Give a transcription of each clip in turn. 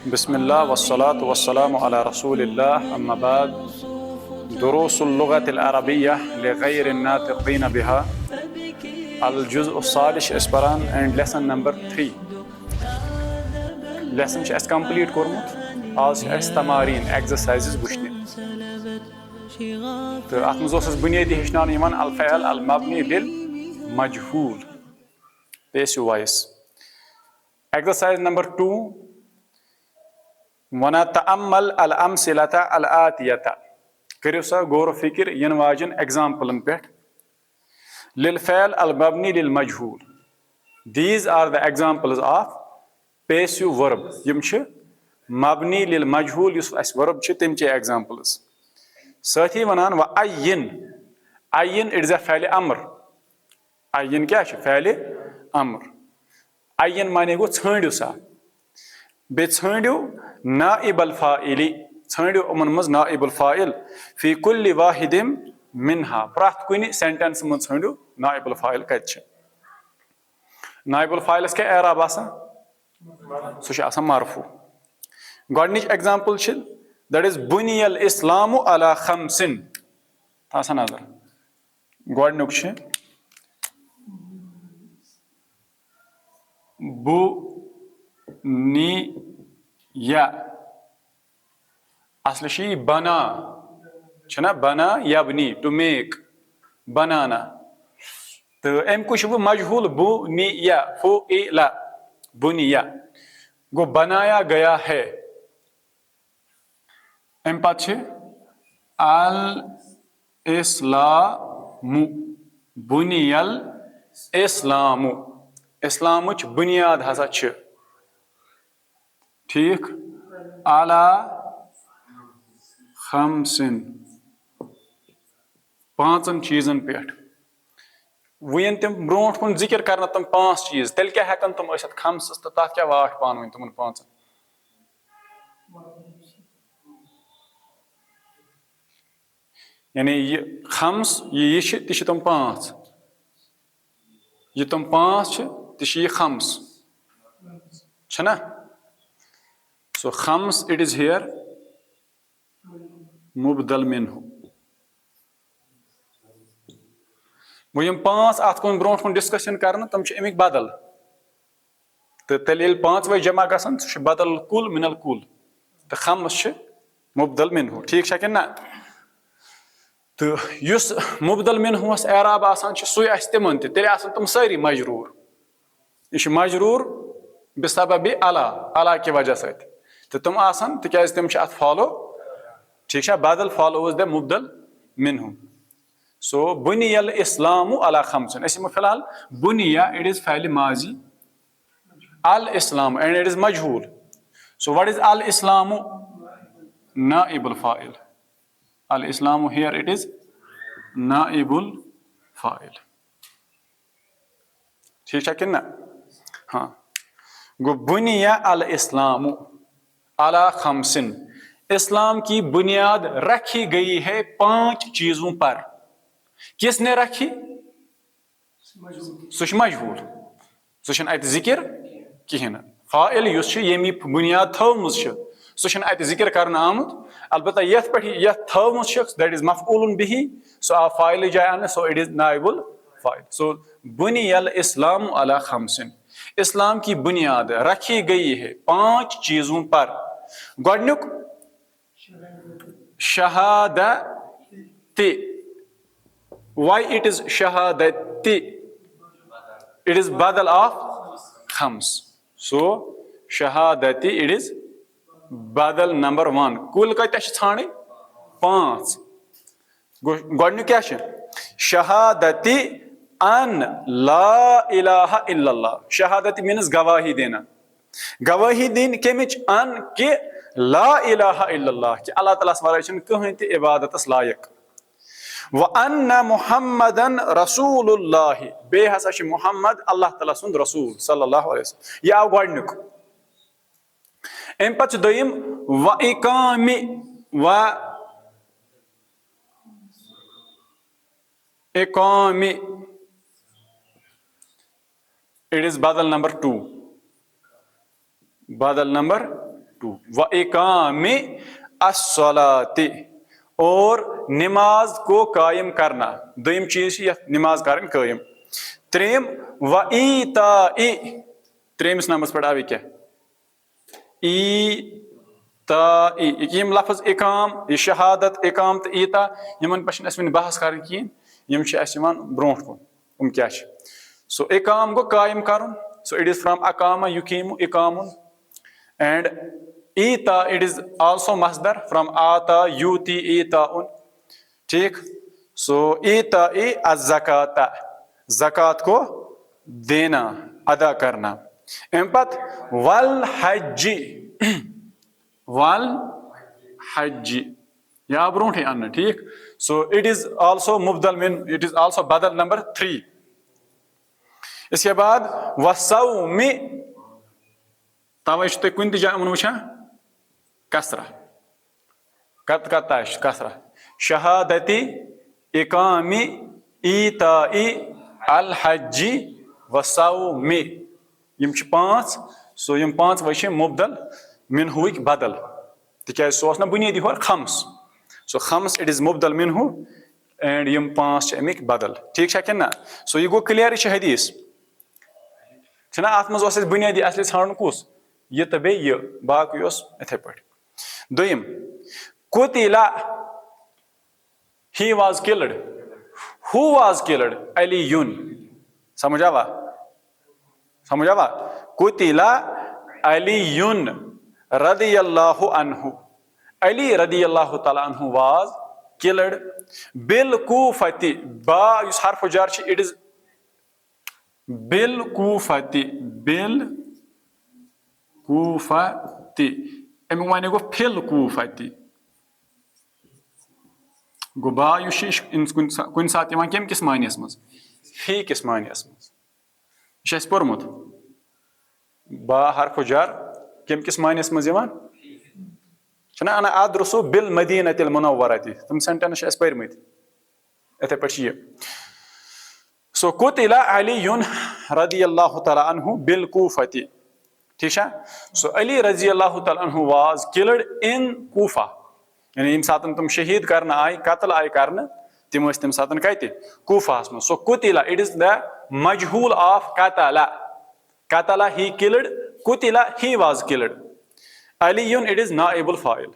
बिस्मिल्लाह वस्सलातु वस्सलामु अला रसूलिल्लाह अम्मा बाद दुरूसुल लुगतिल अरबिय्यह लिगैरि नातिक़ीन बिहा अल जुज़्उ सालिश परन एंड लेसन नंबर 3 लेसन छ कंप्लीट कोरमुत आज तमारीन एक्सरसाइजेस वुचने तो अत मज बुनियादी हेचनान अल फ़अल अल मबनी लिल मजहूल पेसिव वॉइस एक्सरसाइज नंबर 2 वना तअम्मल अल अमसिलता अल आतियता करियो सा गौर फिक्र यन वाजन एग्जाम्पलन पे लिल फ़अल अल मबनी लिल मजहूल these are the examples of passive verb यम छ मबनी लिल मजहूल युस अस वर्ब छ तम चे एग्जाम्पल्स साथी वनान व Ayyan Ayyan it is a फ़अल अम्र Ayyan क्या छ फ़अल अम्र अय्यन माने गो छांडियो सा बे छांडियो नाइबुल फ़ाइल छांडियो उमन मज नाइबुल फ़ाइल फी कुल्लि वाहिदिम मिनहा प्रथ कुनि सेंटेंस मज छांडियो नाइबुल फ़ाइल कत छ नाइबुल फ़ाइलस के एराब आसान सु छ आसान मरफू गॉडनिच एग्जांपल छ दैट इज बुनियल इस्लामु अला खमसिन आसान नजर गॉडनुक छ बुनिया असल शी बना छना बना यबनी टू मेक बनाना तो एम कुछ वो मजहूल बुनिया फुइला बुनिया गो बनाया गया है एम पाछ अल इस्लामु बुनियल इस्लामु इस्लामुच बुनियाद हसा छ ठीक अला खमसिन पांचन चीजन पे वन तम ब्रोट कुन जिक्र करना तम पांच चीज तेल क्या हेकन तम अशत खमसस तो तथ क्या वाट पान वन तमन पांचन यानी ये खम्स ये तिश तम पांच ये तम पांच तिश ये खम्स छना सो खम्स इट इज हियर मुबदल मिन्हु वो यम पांच अत कुन ब्रोट कुन डिस्कशन करना तम छ अमिक बदल तो तेल ये पांच वे जमा गसन सु बदल कुल मिनल कुल तो खम्स छ मुबदल मिन्हु ठीक छ ना तो युस मुबदल मिन्हुस एराब आसान छ सुय अस तिमन ते तेरे आसान तम सारी मजरूर इश मजरूर बिसबब अला अला की वजह से तो तुम आसान तिकाज तम छ अत फॉलो ठीक है बदल फॉलोज द मुबदल मिन्हु सो बुनियल इस्लामु अला खमसन ऐसे में फिलहाल बुनिया इट इज फ़अल माजी अल इस्लाम एंड इट इज मजहूल सो व्हाट इज अल इस्लामु नाइबुल फ़ाइल अल इस्लामु हियर इट इज नाइबुल फ़ाइल ठीक है कि ना हाँ गो बुनिया अल इस्लामु अला खमसिन इस्लाम की बुनियाद रखी गई है 5 चीजों पर किसने रखी सुश मजहूल सुशन अत जिक्र कहें फ़ाइल युस यमी बुनियाद थवमुज सुशन अत जिक्र करना आमुत अलबत्ता यथ पे यथ थवमुज दैट इज मफऊलुन बिही सो आ फ़ाइल जाय आने सो इट इज नाइबुल फ़ाइल सो बुनियल इस्लाम अला खमसिन इस्लाम की बुनियाद रखी गई है 5 चीजों पर गॉडनुक शहादती why it is shahadati it is badal of khams so shahadati it is badal number 1 kul kata chhani 5 godnu kya che shahadati an la ilaha illallah shahadati means gawahi dena gawahi din kemich an ke la ilaha illallah ki allah taala svarachin kahin te ibadatas layak व अन्ना Muhammadan रसूलुल्लाह बे हसा छ मुहम्मद अल्लाह ताला सुंद रसूल सल्लल्लाहु अलैहि वसल्लम या गॉडनुक एम पच दोयम व इकामी व इकामी इट इज बदल नंबर 2 बदल नंबर 2 व इकामे अस्सलाति और नमाज को कायम करना दोयम चीज नमाज कर कायम त्रेम व ईताई त्रेमिस नंबर्स पे आवे क्या ईताई यम लफ्ज इकाम ये शहादत इकाम तो ईता यमन पे अस बहस कर यम ब्रोट कुन क्या सो इकाम गो कायम करन सो इट इज फ्रॉम अकामा युकीमु इकामुन and ईता it is also masdar from आता यूती ईताउन ठीक सो ईता ई अज़्ज़काता ज़कात को देना अदा करना एम्पत वल हज्जी या ब्रोंठे अन्ना ठीक सो इट इज also मुबदल मिन इट इज also बदल नंबर 3 इसके बाद वसौमी तवे कुन जान वुचान कसरा कसरा शहादती इकामी ईताई अल हज्जी वसौमी यम 5 सो यम 5 वे मुबदल मिनहुक बदल तिकाज सो ना बुनियादी हो खम्स सो खम्स इट इज मुबदल मिनहु एंड यम 5 अमिक बदल ठीक है ना सो यह गो क्लियर हदीस छना अत मज बुनियादी असली ठान कुस यह तो बे बाकी इथे पे दोयम कुतिला he was killed who was killed अलीयुन समझ आवा कुतिला अलीयुन रदियल्लाहु अन्हु अली रदियल्लाहु ताला अन्हु was killed बिल कूफती बा युस हर्फ जार इट इज बिल कूफती अमिक वन गो फिल कूफती गो बा कुन सात कम किस मानियस मज फी किस मानियस मज यह पोर्मुत बा हर्फ जार कम किस मानियस मज छना अना अद्रसु बिल मदीनतिल मुनव्वरति तम सेंटेंस पर्मत इथे पे सो कुतिला अलीयुन रदियल्लाहु ताला अन्हु बिल कूफती ठीक है सो अली रज़ियल्लाहु ताला अन्हु वाज किल्ड इन कूफा यानी यम सातन तुम शहीद करना आय कत्ल आय करना तिम तम सातन कत कूफास में सो कुतिला इट इज द मजहूल ऑफ कतला ही किल्ड कुतिला ही वाज किल्ड अलीयुन इट इज नाइबुल फाइल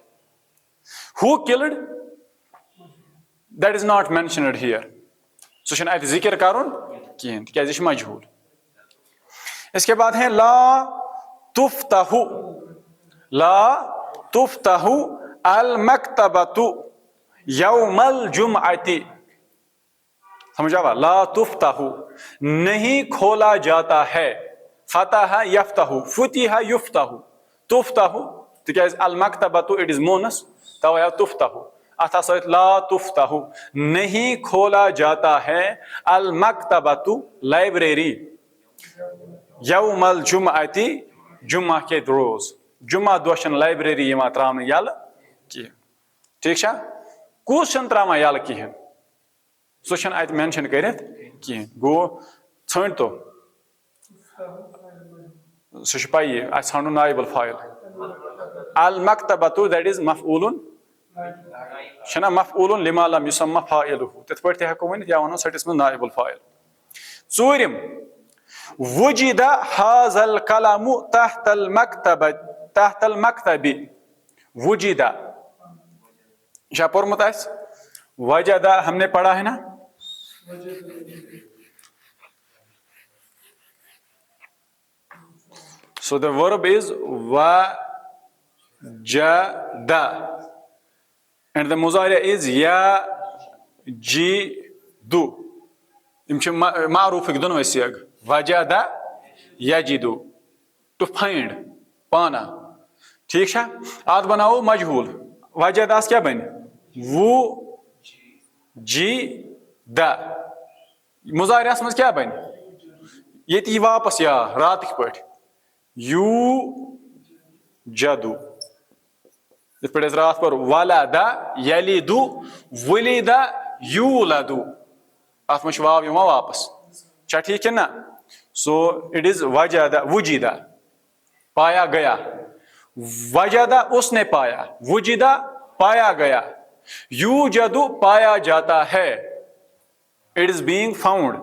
who killed that is not mentioned here so छन अत जिक्र करुन कहें क्या मजहूल इसके बाद है ला तुफ्तहु अल मक्तबतु यौमल जुमअति समझा वा ला तुफ्तहु नहीं खोला जाता है फतह यफ्तहु फुतिह युफ्तहु तुफ्तहु तिकाज अल मक्तबतु इट इज मोनस तवा तुफ्तहु अथा सहित ला तुफ्तहु नहीं खोला जाता है अल मक्तबतु लाइब्रेरी यौमल जुमअति जुम्मा के रोज जुम्मा दोशन लाइब्रेरी त्रावन यल कह ठीक है कूस त्रावन यल कहें सह अत मेंशन कर कहें गो इन तो सह पी अस ठान नाइबुल फाइल अल मक्तबतु दैट इज मफऊलुन छना मफऊलुन लिमा लम युसम्मा फाइलुहु तिथ पे हेको वन या वनो सटिस में नाइबुल फाइल चूरिम वुजिदा हाज़ल कलमु तहतल मक्तबी वुजिदा क्या पोर्मुत वजदा हमने पढ़ा है ना सो द वर्ब इज वजदा एंड द मुज़ारिअ इज यजीदु मारूफ दोनों सिग वजदा यजिदु टू फाइंड पाना ठीक है आज बनाओ मजहूल वजदास क्या बन वो जी द मुज़ारिअस मज क्या बन ये वापस या रात पे यू जदु इत पे रात पर वलदा यलिदु वुलिदा यूलदु अत मज वाव यवा वापस क्या ठीक है ना सो इट इज वजदा वुजिदा पाया गया वजदा उसने पाया, वुजिदा पाया गया, यूजदु पाया जाता है, इट इज बीइंग फाउंड।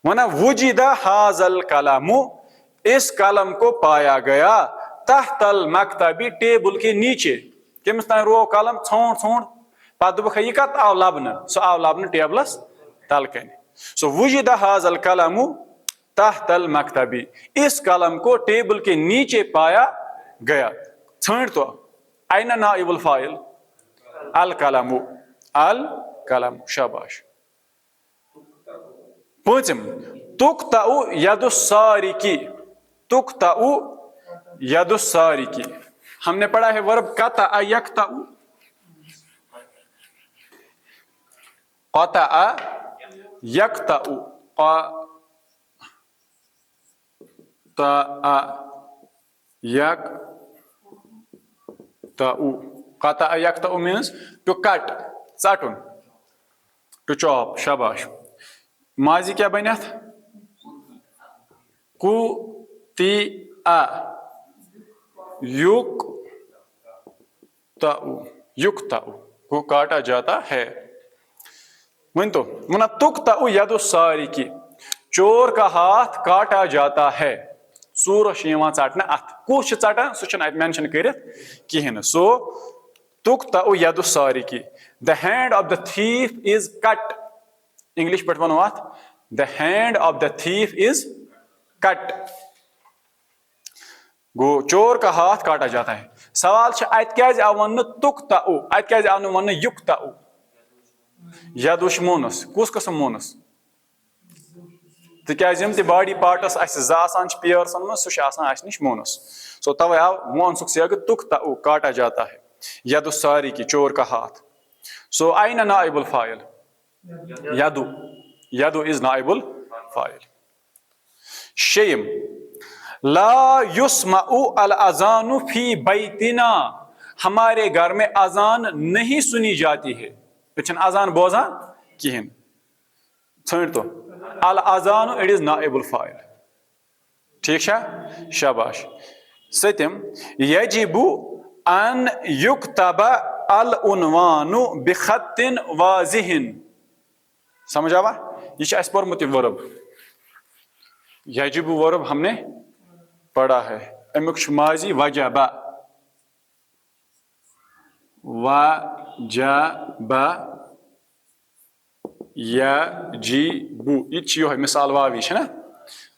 वना वुजिदा हाजल कलमु इस कलम को पाया गया, तहतल मकतबी टेबल के नीचे। कमिस तान रो कलम छोंड छोंड पत दुख यह कत आव लबन, सो आव लबन टेबलस तल कन। सो वुजिदा हाजल कलमु तहतल मकतबी इस कलम को टेबल के नीचे पाया गया। छंड तो आइना नाइबुल फाइल अल कलमु, अल कलम। शाबाश। पूछम तुक्तउ यदुस्सारिकी, तुक्तउ यदुस्सारिकी। हमने पढ़ा है वर्ब कतअ यक्तउ, कतअ यक्तउ, कतअ यक्तउ। कतअ यक्तउ मीन्स टू कट, चाटुन, टू चॉप। शाबाश। माजी क्या बनियत? कुतिआ युक्तउ, युक्तउ को काटा जाता है। वन तो मुना तुक्तउ यदुस्सारिकी चोर का हाथ काटा जाता है। सूर चाटना अथ कुछ चाटान सह मेंशन कर कहें। सो तुक्तउ यदुस्सारिकी the hand of the thief is cut. English पे वनो अथ the hand of the thief is cut. गो चोर का हाथ काटा जाता है। सवाल अत क्या आव वन तुक्तउ, अत क्या आव वन युक्तउ? यदुश मोनस कुस कस्म मोनस? तिम त बॉडी पार्टस पेयर्सन में सह नश मोनस। सो तवे आव मोनसुक सेग तुक्तउ काटा जाता है। यदुस्सारी की चोर का हाथ। सो आइना नाइबुल फाइल? यदु, यदु इज नाइबुल फाइल। शेम ला युस्मउ अल अजानु फी बैतिना हमारे घर में अजान नहीं सुनी जाती है। तो अजान बोजान कहें। छंड तो अल अजानु इट इज नाइबुल फाइल। ठीक है। शाबाश। सत्यम यजिबु अन युक्तब अल उन्वानु बिखत्तिन वाजिहिन। समझ आवा? ये पढ़मुत वर्ब। यजिबु वर्ब हमने पढ़ा है। अमुक माजी वजबा, वजबा यजिबु ये मिसाल वावी है ना।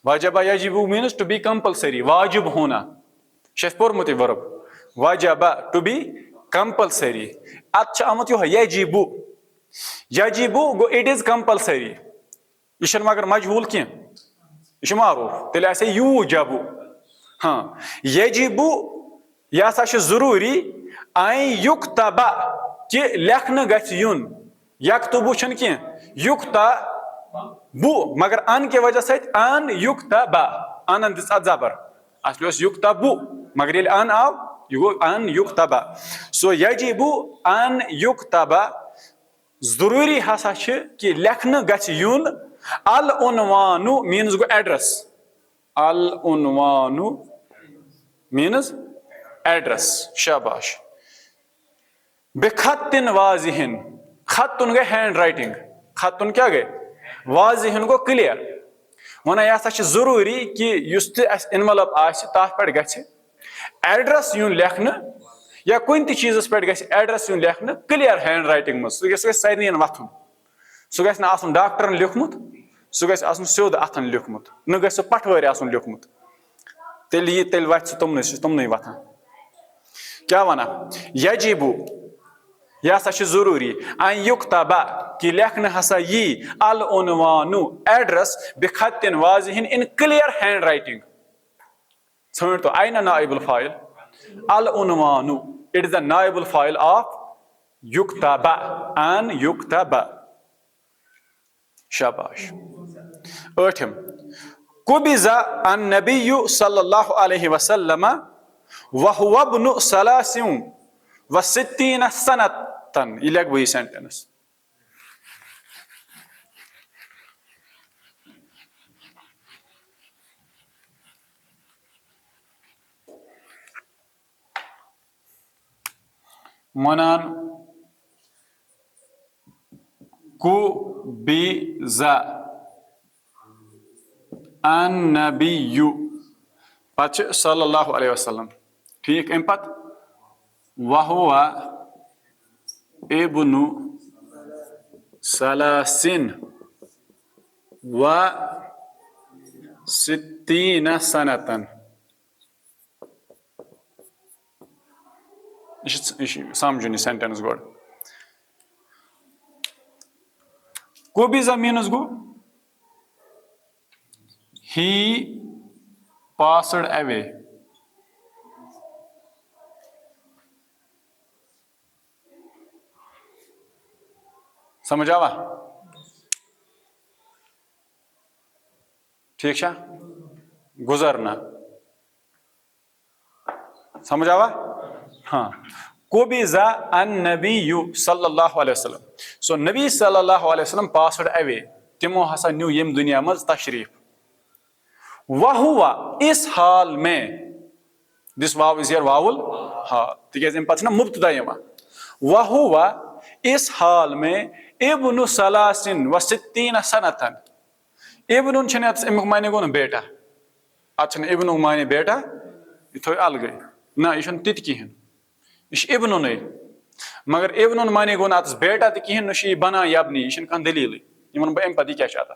वजबा यजिबु मीन्स टू बी कंपल्सरी, वाजिब होना। पढ़मुत वर्ब वजबा टू बी कंपल्सरी। अत आमुत यजिबु, यजिबु गो इट इज कंपल्सरी। यह मगर मजहूल कह, यह मारूफ तेल आसे यूजबु। हाँ यजिबु यह जरूरी आई युक्तबा कि लेखन गछ युन। यक्तबु कह युक्तबु मगर अन के वजह से अन युक्तबा, अन दिस जबर असली युक्तबु मगर ये अन आव यह गो अन युक्तबा। सो यजिबु अन युक्तबा जरूरी हसा कि लेखन गछ युन। अल उन्वानु मीन्स गो एड्रेस, अल उन्वानु मीन्स एड्रेस। शाबाश। बेखत्तिन वाजिहिन, खत्तुन गए हैंड राइटिंग, खत्तुन क्या गए वाजिहिन गो क्लियर। वन यह जरूरी कि इनवलप तथ पे गछ एड्रेस यून लेखन या कुन चीज़ पे गछ एड्रेस यून लेखन क्लियर हैंड राइटिंग में। सह गछ सारे वथुन, सह गछ डॉक्टरन लिखमुत, सह गछ स्योद अथन लिखमुत, न गछ पटवर लिखमुत। तेल वथ तुमन वथान। क्या वना यजिबु यह जरूरी अन युक्तबा कि लेखन हसा यी अल उन्वानु एड्रेस बिखत्तिन वाजिहिन इन क्लियर हैंड राइटिंग। छंड तो आइना नाइबुल फाइल? अल उन्वानु इट इज द नाइबुल फाइल ऑफ युक्तबा, अन युक्तबा। शाबाश। आठम कुबिज़ा अन नबिय्यु सल्लल्लाहु अलैहि वसल्लम वहुवा इब्नु सलासिन व सित्तीन सनतन। ये लग वही सेंटेंस। वनान कुबिज़ा अन्नबिय्यु पच सल्लल्लाहु अलैहि वसल्लम। ठीक अम पत वहुवा इब्नु सलासिन व सित्तीन सनतन। समझुन सेंटेंस गोड। कुबिज़ा मीन्स गो he passed away। समझ आवा? ठीक है, गुजरना। समझ आवा? हाँ। कुबिज़ा अन्नबिय्यु सल्लल्लाहु अलैहि वसल्लम। सो नबी सल्लल्लाहु अलैहि वसल्लम passed away। तिमो हसा न्यू यम दुनिया मज तशरीफ। वहुवा इस हाल में, दिस वाव इज हियर वावुल हाल, तिकेज अम पत मुब्तदा यवान। वहुवा इस हाल में इब्नु सलासिन व सित्तीन सनतन। इब्नुन अमुक माने गो न बेटा, अच्छा इब्नु माने बेटा, यह थो अलग ना, यह तित कहें, यह इब्नुन। मगर इब्नुन माने गो न बेटा तो कहें न बना यबनी, यह कह दलील। यह वन बह अम क्या आता।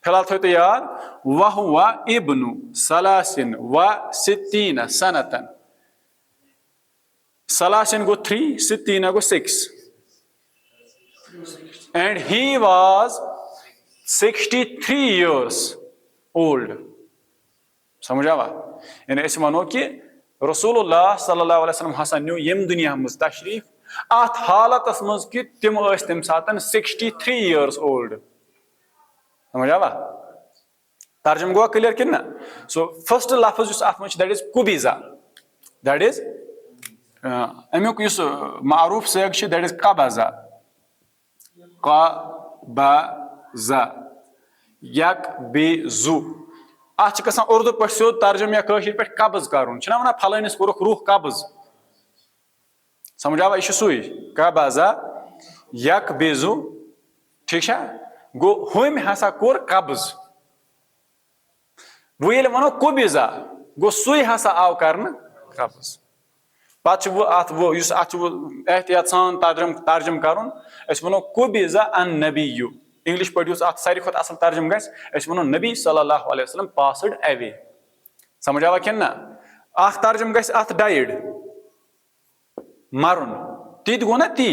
फिलहाल थो तो याद वहुवा इब्नु सलासिन व सित्तीन सनतन। सलासिन गो 3, सित्तीन गो 6 and he was 63 years old। समझ आवा? यानी अस वनो कि रसूलुल्लाह सल्लल्लाहु अलैहि वसल्लम हसा न्यू यम दुनिया मज तशरीफ अत हालत मज कि तिम तम सातन 63 years old। समझ आवा? तर्जुम गो क्लियर कि ना? सो फर्स्ट लफ्ज अत मज दैट इज कुबिज़ा, दैट इज अमुक मारूफ सेग दैट इज कबज़ा, कबज़ा यकबिज़ु। अत उर्दू पे सोद तर्जुम या कशिर पे कब्ज करुन, वना फलानिस कोरुख रूह कब्ज। समझ आवा? यह सुई कबज़ा यकबिज़ु। ठीक है, गो हम हसा कोर कब्ज। वो ये वनो कुबिज़ा गो सुई हसा आव करन कब्ज। पत वो अत वो एहतियात सान तर्जुम करुन, अस वनो कुबिज़ा अन्नबिय्यु। इंग्लिश पे अत सारी खुद असल तर्जुम गस वनो नबी सल्लल्लाहु अलैहि वसल्लम पास्ड अवे। समझ आवा कि ना? अख तर्जुम गस अत डाइड, मरुन, तीत गो ना ती।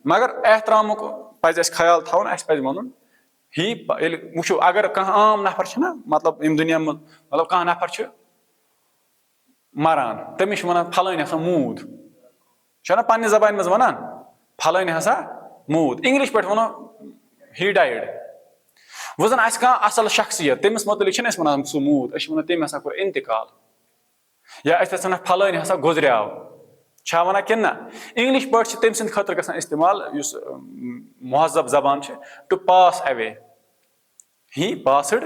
मगर एहतरामुक पज अस ख्याल थवन, अस पज वनुन ही वो अगर कह आम नफर ना, मतलब इन दुनिया में मतलब कह नफर मरान, तमिस वन फलान हसा मूद, ना पन्ने जबान मज वनान फलान हसा मूद। इंग्लिश पे वनो ही डाइड। वो जन कह असल शख्सियत तमिस मुतलिक वन सह मूद, वन तम हसा कोर इंतकाल, या वन फलान हसा गुजरियाव, वना कि ना? इंग्लिश पे तम सद खतर गसान इस्तेमाल महजब जबान to pass away, he passed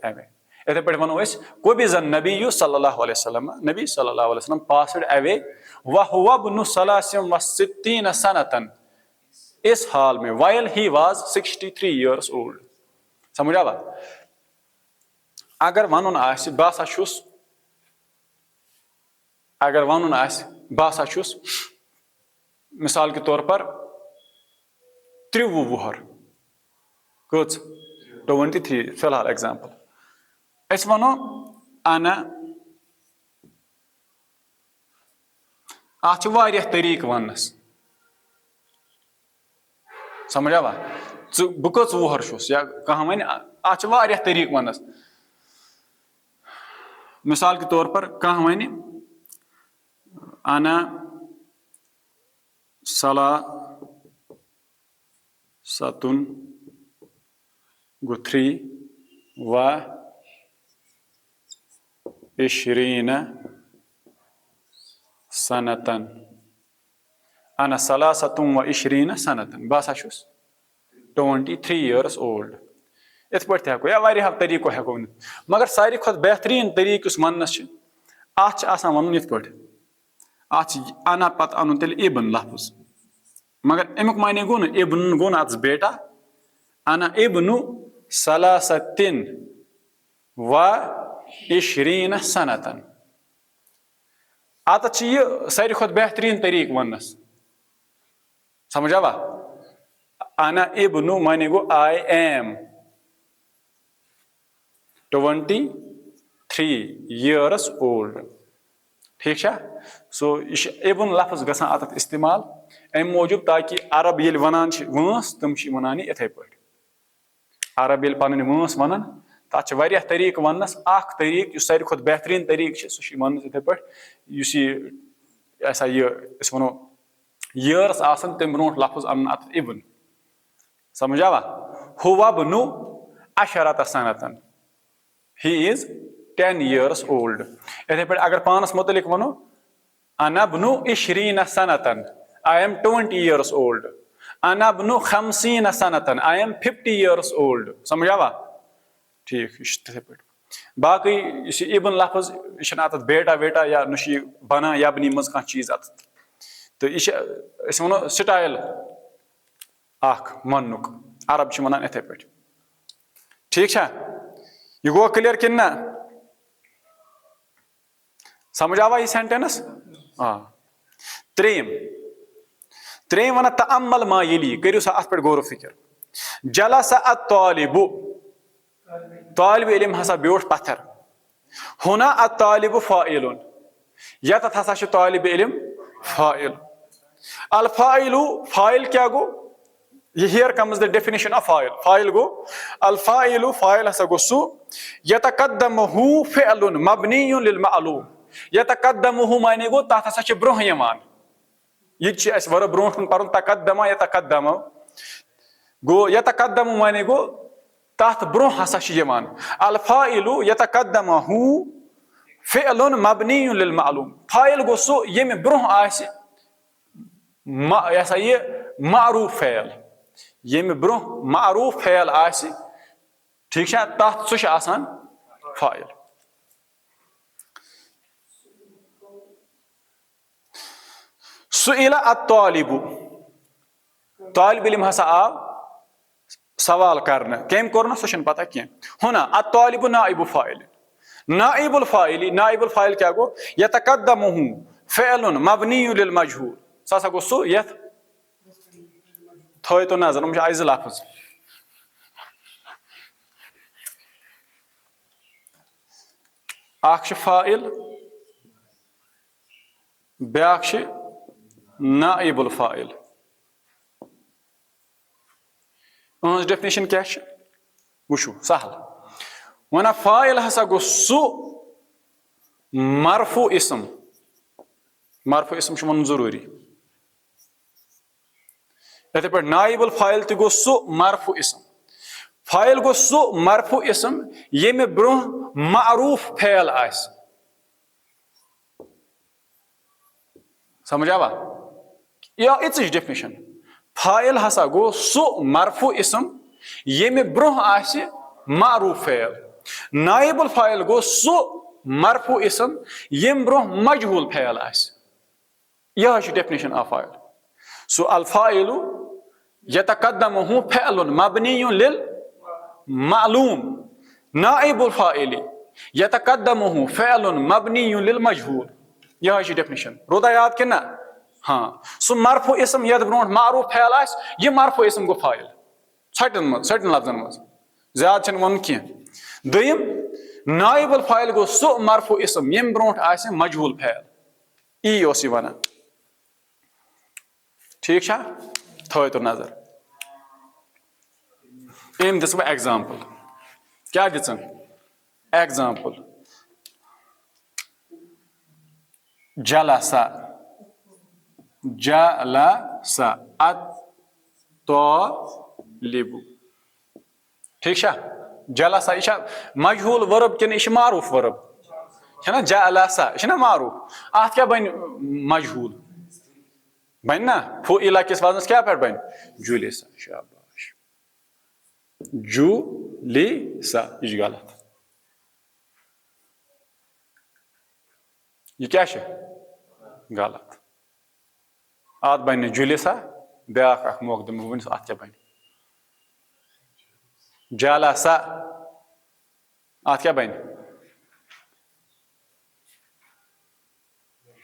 away. इथे पे वनो कुबिज़ा नबी सल्लल्लाहु अलैहि वसल्लम, नबी सल्लल्लाहु अलैहि वसल्लम पास्ड अवे व हुवा इब्नु सलासिन व सित्तीन सनतन। इस हाल में while he was 63 years old। समझ आवा? अगर वनुन आसि बासा छुस, अगर वनुन आसि बासा छुस मिसाल के तौर पर 23 वुहर कच 23 फिलहाल एग्जाम्पल अस वनो अना अत तरीक वनस। समझ आवा? बह कच वुहर छुस या कह वन अत तरीक वनस। मिसाल के तौर पर कह वन अना सला सतुन गो 3 व इशरीन सनतन। अना सला सतुन व इशरीन सनतन, बसा 23 years old। इत पे हेको या वारिया तरीको हेको वन, मगर सारी खुद बेहतरीन तरीक वन अत वन इत पे अत अना पत अन तेल इबन लफ्ज मगर अमुक माने गो न इबन गो न बेटा अना इबनु सलासतिन व इशरीन सनतन अत सारी खुद बेहतरीन तरीक वनस समझ आवा अना इबनु माने गो आई एम 23 years old ठीक है सो यह इबन लफ्ज गसान अत इस्तेमाल अम मौजूद ताकि अरब ये वनान वंस तम वनान इथे पे अरब ये पन वंस वनान तथ तरीक वनस तरीक सारी खुद बेहतरीन तरीक सह वन इथे पे ऐसा यह वनो years आसन तम ब्रो लफ्ज अन अत इबन समझ आवा हुवा बनु अशरत Sanatan he is 10 years old इथे पे अगर पानस मुतलिक वनो अना बनु इशरीन Sanatan I am 20 years old अना बनु 50 Sanatan I am 50 years old समझ आवा ठीक इथे पे बाकी इबन लफ्ज यह अत बेटा वेटा या नुशी बना या बनी मज कह चीज अत तो यह वो स्टाइल मनुक अरब वन इथे पे ठीक है यह गो क्लियर कि ना समझ आवा यह सेंटेंस त्रेम वन तअम्मल मा यली करियो सा अत पे गौर फिक्र जलस अत्तालिबु तालिब इल्म हसा ब्योठ पत्थर हुना अत्तालिबु फाइलुन यत हसा छ तालिब इल्म फाइल अल फाइलु फाइल क्या गो here comes the definition of फाइल गो अल फाइलु फाइल हसा गो सु यतकद्दमहु फिअलुन मबनियुन लिल मालूम यतकद्दमहु माने गो तथ हसा छ ब्रोह यमान ये अस वर ब्रोह परन तकद्दम यतकद्दम गो यतकद्दम माने गो तथ ब्रोह हसा छ यमान अल फाइलु यतकद्दमहु फिअलुन मबनियुन लिल मालूम फाइल गो सु यम ब्रोह आस ऐसा ये मारूफ फेल यम ब्रोह मारूफ फेल आस ठीक है तथ सह आसान फाइल सुइला अत्तालिबु तालिब इल्म हसा आव सवाल करना कम कोर सह पता कह हुना अत्तालिबु नाइबु फाइल नाइबुल फाइल क्या गो यतकद्दमुहु फ़िअलुन मबनियुन लिल मजहूल सह गो सु यथ थो तो नजर हम आइज लफ्ज अख फाइल ब्याख नाइबुल फाइल डेफिनेशन क्या वुशु सहल वन फाइल हसा गो सु मरफू इसम वन जरूरी इथे पे नाइबुल फाइल तो गो सु मरफू इसम फाइल गो सु मरफू इसम ये ब्रोह मारूफ फेल आस समझ आवा या इट्स डेफिनेशन फाइल हसा गो सु मरफू इसम ये ब्रोह आस मारूफ फेल नाइबुल फाइल गो सु मरफू इसम यम ब्रोह मजहूल फेल आस यह डेफिनेशन ऑफ फाइल सो अल फाइलु यतकद्दमुहु फ़िअलुन मबनियुन लिल मालूम नाइबुल फाइल यतकद्दमुहु फ़िअलुन मबनियुन लिल मजहूल यह डेफिनेशन रोदा याद कि ना हाँ सो मरफू इसम यद ब्रोह मारूफ फेल आस यह मरफू इसम गो फाइल सटन लफ्जन मज ज्यादा वन कह दोयम नाइबुल फाइल गो सो मरफू इसम यम ब्रोह आस मजहूल फेल यी वन ठीक है थो तो नजर अम दिस एग्जाम्पल क्या दिसन एग्जाम्पल जलसा जलसा अत्तालिबु ठीक है जलसा यह मजहूल वर्ब कि यह मारूफ वर्ब है ना जलसा यह मारूफ अत क्या बन मजहूल बन ना फुइला किस वजन क्या पे बन जुलिसा शाबाश जुलिसा यह गलत ये क्या गलत अत बन जुलिसा ब्या मौक दम वन अत क्या बन जलसा अत क्या बन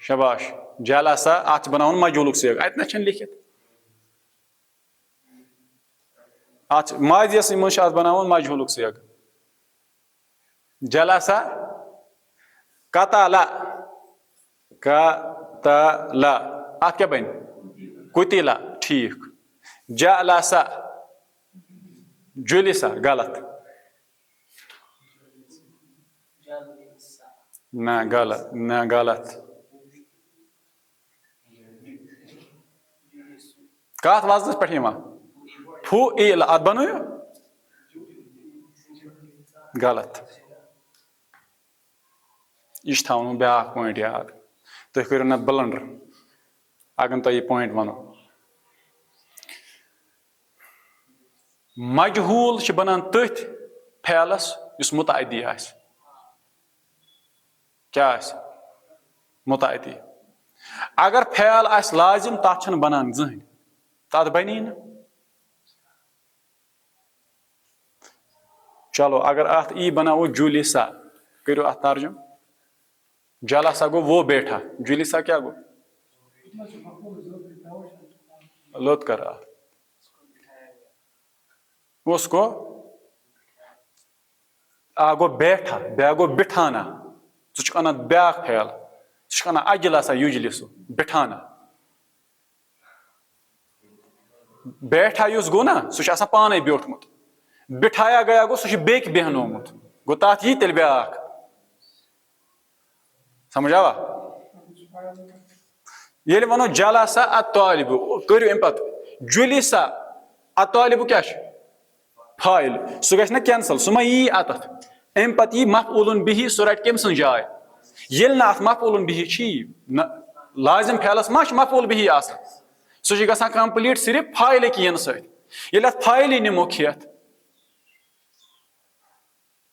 शबाश जलसा अत बना मजहूल सेग अत ना लिखित अत माजियस मज बना मजहूल सेग जलसा कतला कतला अत क्या बन कुतिला ठीक जलसा जुलिसा गलत ना गलत ना गलत कत वजनस पे फू इल अत बनो गलत यह थवन ब्या पॉइंट याद तुम करो ना ब्लंडर अगर तुम यह पॉइंट वनो मजहूल बनान तथ फैलस इस मुतअद्दी आस क्या मुतअद्दी अगर फैल आस लाजिम तथ बनान जहन तथ बनी ना चलो अगर अत ई बनाओ जुलिसा करो अत तर्जुम जलसा गो वो बैठा जुलिसा क्या गो लोत कर उसको आ गो बैठा ब्या गो बिठाना सह ब्या फैल सह अजलसा युजलिसु बिठाना बैठा युस गो ना सह पाने ब्योठमुत बिठाया गया गो सह बेक बेहनोमुत गो तथ यी तेल ब्या समझ आवा ये वनो जलसा अत्तालिबु करो अम पत जुलिसा अत्तालिबु क्या फाइल सह गि कैंसल सह मा यी अत अम पत यी मफऊलुन बिही सह रट कम सन जाय ये ना अत मफऊलुन बिही लाजिम फैलस मा मफऊल बिही सह गसान कंप्लीट सिर्फ फाइल की यन सत अत फाइल निमो खेत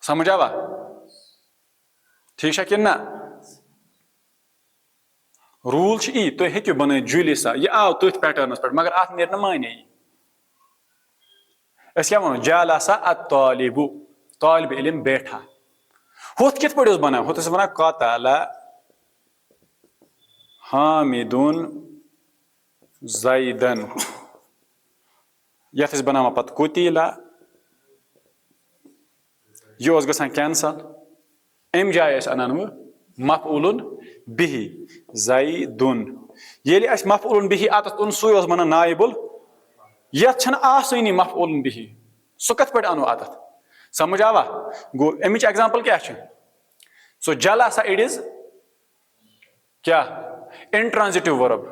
समझ आवा ठीक कि ना रूल यी तुम हेक्यो बन जुलिसा यह आव तथ पैटर्नस पे मगर अत नेर माने क्या वो जलसा अत्तालिबु तालिब इल्म बैठा हुत कित पे बना हुत वन कतला हामिदुन ज़ैदन यथ बना पत कुतिला यह गसान कैंसल अम जाय अनान वो मफऊलुन बिही ज़ैदुन ये मफऊलुन बिही अत उन सू बना नाइबुल यथ आसनी मफऊलुन बिही सह कत पे अनो अत समझ आवा गो अमिच एग्जाम्पल क्या सो जलसा इट इज क्या इंट्रांजिटिव वर्ब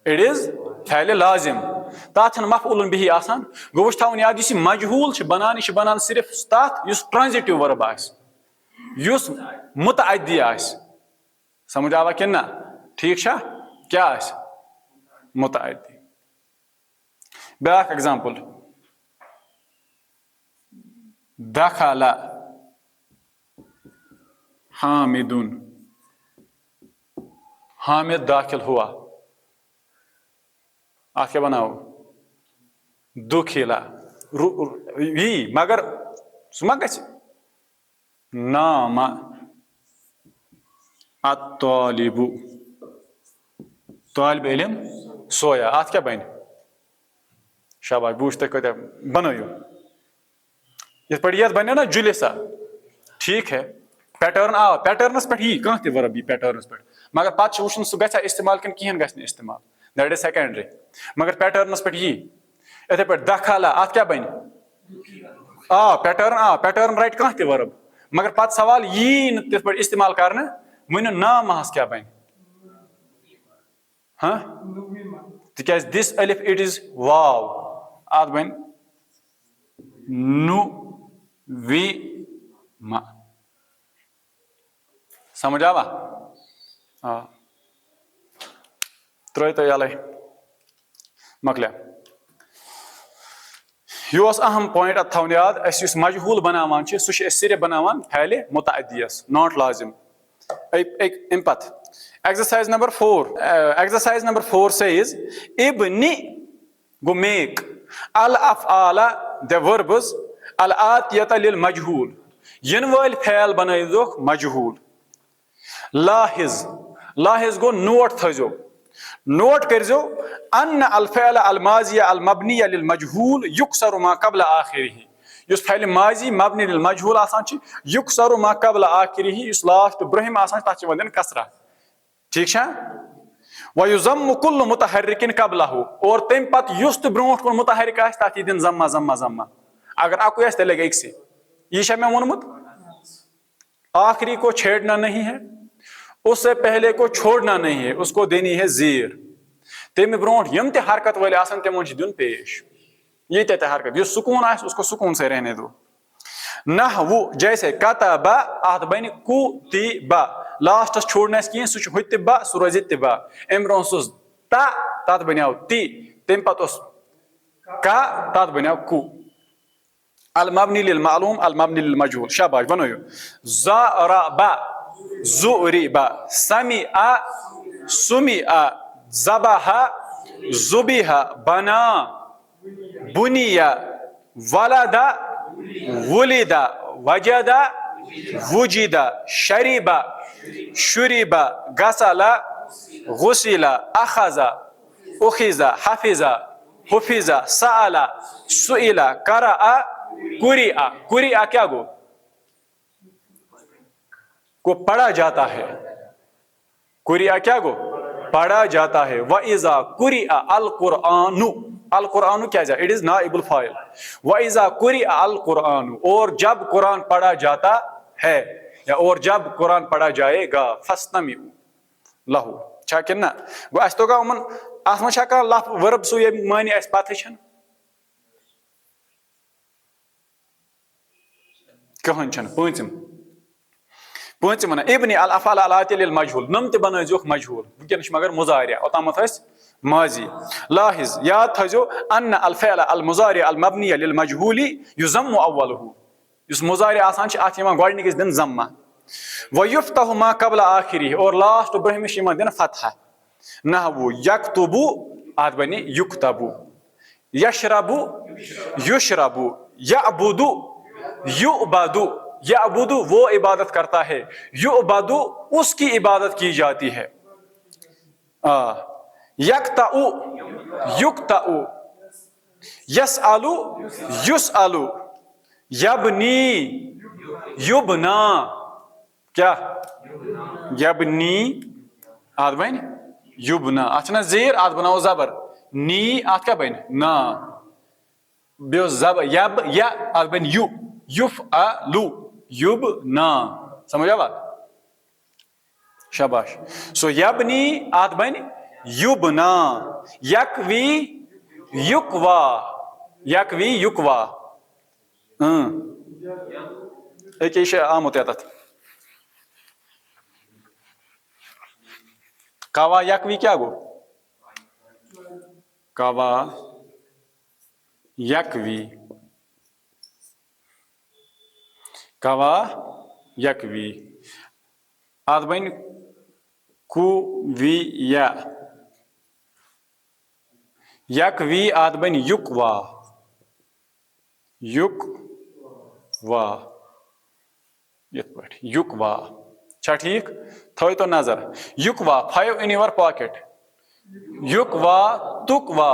इट इज फैल लाजिम तथ मफऊलुन बिही आसान गो वो थवन याद मजहूल बनान सिर्फ तथ ट्रांजिटिव वर्ब आस मुतअद्दी आस समझ आवा कि ना ठीक क्या आस मुतअद्दी ब्या एग्जाम्पल दखला हामिदुन हामिद दाखिल हुआ अत क्या बनाओ दुखिला यी मगर सह मा गि नामा अत्तालिबु तालिब इल्म सोया अत क्या बन शाबाश बूझ तुम कत बनयो ये बने ना जुलिसा ठीक है पैटर्न आ पैटर्नस पे यी कह वर्ब यी पैटर्नस पे मगर पत् वुचन सह ग इस्तेमाल कि कहें ग इस्तेमाल दैट इज सेकेंडरी मगर पैटर्नस पे यी इथे पे दखला अत क्या बन पैटर्न राइट कह वर्ब मगर पत् सवाल यी तिथ पे इस्तेमाल कर वन नामहस क्या बन हाँ तिकाज दिस अलिफ इट इज वाव अत बन नु वी मा समझ आवा त्रो तो यल मकल यह अहम पॉइंट अत थवन याद अस मजहूल बनावान सह सिर्फ बनावान फैल मुतअद्दियस नॉट लाजिम अम पत Exercise number 4. Exercise number 4 says, Ibni, go make. Al-af'ala, the verbs, al-atiyata lil majhul. Yinwal fail banayidok majhul. Lahiz. Lahiz go note thajo. Note karjo, anna al-fa'ala al-maziya al-mabniya lil majhul yuksaru ma qabla akhirihi. Yus fail mazi mabni lil majhul asan chi yuksaru ma qabla akhirihi. Yus last brahim asan tachi wadan kasra. ठीक है वयुज़म्मु कुल्लु मुतहर्रिकिन क़ब्लहु और तम पत use तो brought कुन मुतहर्रिक आस तथ दिन जम्मा जम्मा जम्मा अगर आपको ऐसे लगे एक से ये मैं वोनमुत आखिरी को छेड़ना नहीं है उससे पहले को छोड़ना नहीं है उसको देनी है ज़ीर तम ब्रोट यम ते हरकत वाले आसन तमन छ दिन पेश ये ते हरकत जो सुकून आस उसको सुकून से रहने दो नहवु जैसे कतबा आत बन कुतिबा लास्ट छोड़ने की सह हुतिबा सह रोज तिबा अम ब्रो सह ता तत बनो ति तम पत का तत बनो कु अल मबनी लिल मालूम अल मबनी लिल मजहूल शाबाश बनो ज़रबा ज़ुरिबा समिअ सुमिअ ज़बहा ज़ुबिहा बना बुनिया वलदा वुलिदा वजदा वुजिदा शरीबा शुरीबा गसला गुसिला अखज़ा उखिज़ा हफिज़ा हुफिज़ा सअला सुइला कराअ कुरिआ कुरिआ क्या गो पढ़ा जाता है कुरिआ क्या गो पढ़ा जाता है वइज़ा कुरिआ अल कुरआनु अल कुरआनु क्या जा इट इज नाइबुल फाइल वइज़ा कुरिआ अल कुरआनु और जब कुरान पढ़ा जाता है या और जब कुरान पढ़ा जाएगा फस्तमिउ लहु छा कि ना गो अस तो उमन अत मह का लफ वर्ब सु ये मानी अस पत कहन छन पंचम वन इब्नि अल अफ़अल अल आतिया लिल मजहूल नम ते बनोक मजहूल वनकन मगर मुजारिया ओतामत माजी लाहिज याद थो अन्न अल फ़अल अल मुजारिया अल मबनिया लिल मजहूली युज़म्मु अव्वलहु इस मुजारिया आसान अत गोडनिकस दिन जम्मा वयुफ्तहु मा क़ब्ला आखिरी और लास्ट ब्रहमिश दिन फतह नहवु यक्तुबु आत बने युक्तबु यशरबु युशरबु यअबुदु युअबदु यअबुदु वो इबादत करता है युअबदु उसकी इबादत की जाती है यक्तउ युक्तउ यसअलु युसअलु यबनी युबना क्या यबनी आत बन युबना अत जेर आत बनाओ जबर नी आत क्या बन ना बो जब यब या आत बन यु युफअलु युबना समझ आ बात शाबाश सो यबनी आत बन युबना यकवी युकवा यकवी युकवा एक आमुत यत कावा यकवी क्या गो कावा यकवी कावा यकवी आत बन कुविया यकवी आत बन युकवा युकवा यथ पे युकवा छा ठीक थो तो नजर युकवा 5 इन योर पॉकेट युकवा तुकवा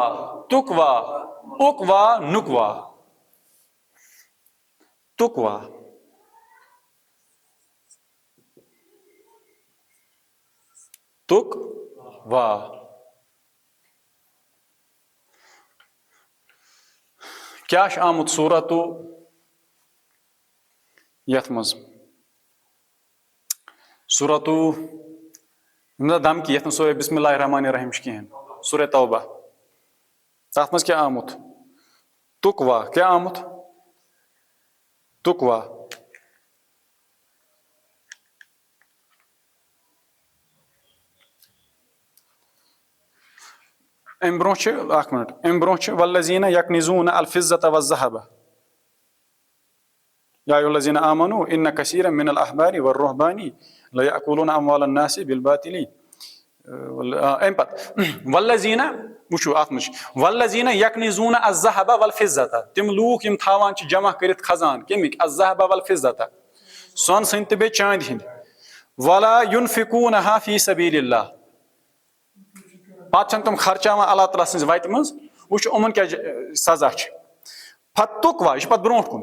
तुकवा उकवा नुकवा तुकवा तुकवा क्या आमुत सूरत यथ मज सूरत दम की यथ सूरह बिस्मिल्लाहिर रहमानिर रहीम कहें सूरह तौबा तथ मज क्या आमुत तुकवा क्या आमुत तुकवा अम ब्रो मिनट अम ब्रो वल्लज़ीना यकनिज़ूना अल फ़िज़्ज़त वज़्ज़हब या अय्युहल्लज़ीना आमनू इन्न कसीरन मिनल अहबारी वर्रुहबानी लयअकुलूना अम्वालन नासि बिल बातिली अम पत वल्लजीना वुचु अत मज वल्लजीना यकनिजून अज़्ज़हब वल फिज़्ज़ता तिम लूक यम थावान छ जमा करित खजान केमिक अज़्ज़हब वल फिज़्ज़ता सोन सं ते बे चांद हिंद वला युनफिकूनहा फी सबीलिल्लाह पात तुम खर्चावान अल्लाह ताला सज वत मज वुच उमन क्या सजा छ फतुकवा यह पत ब्रोट कुन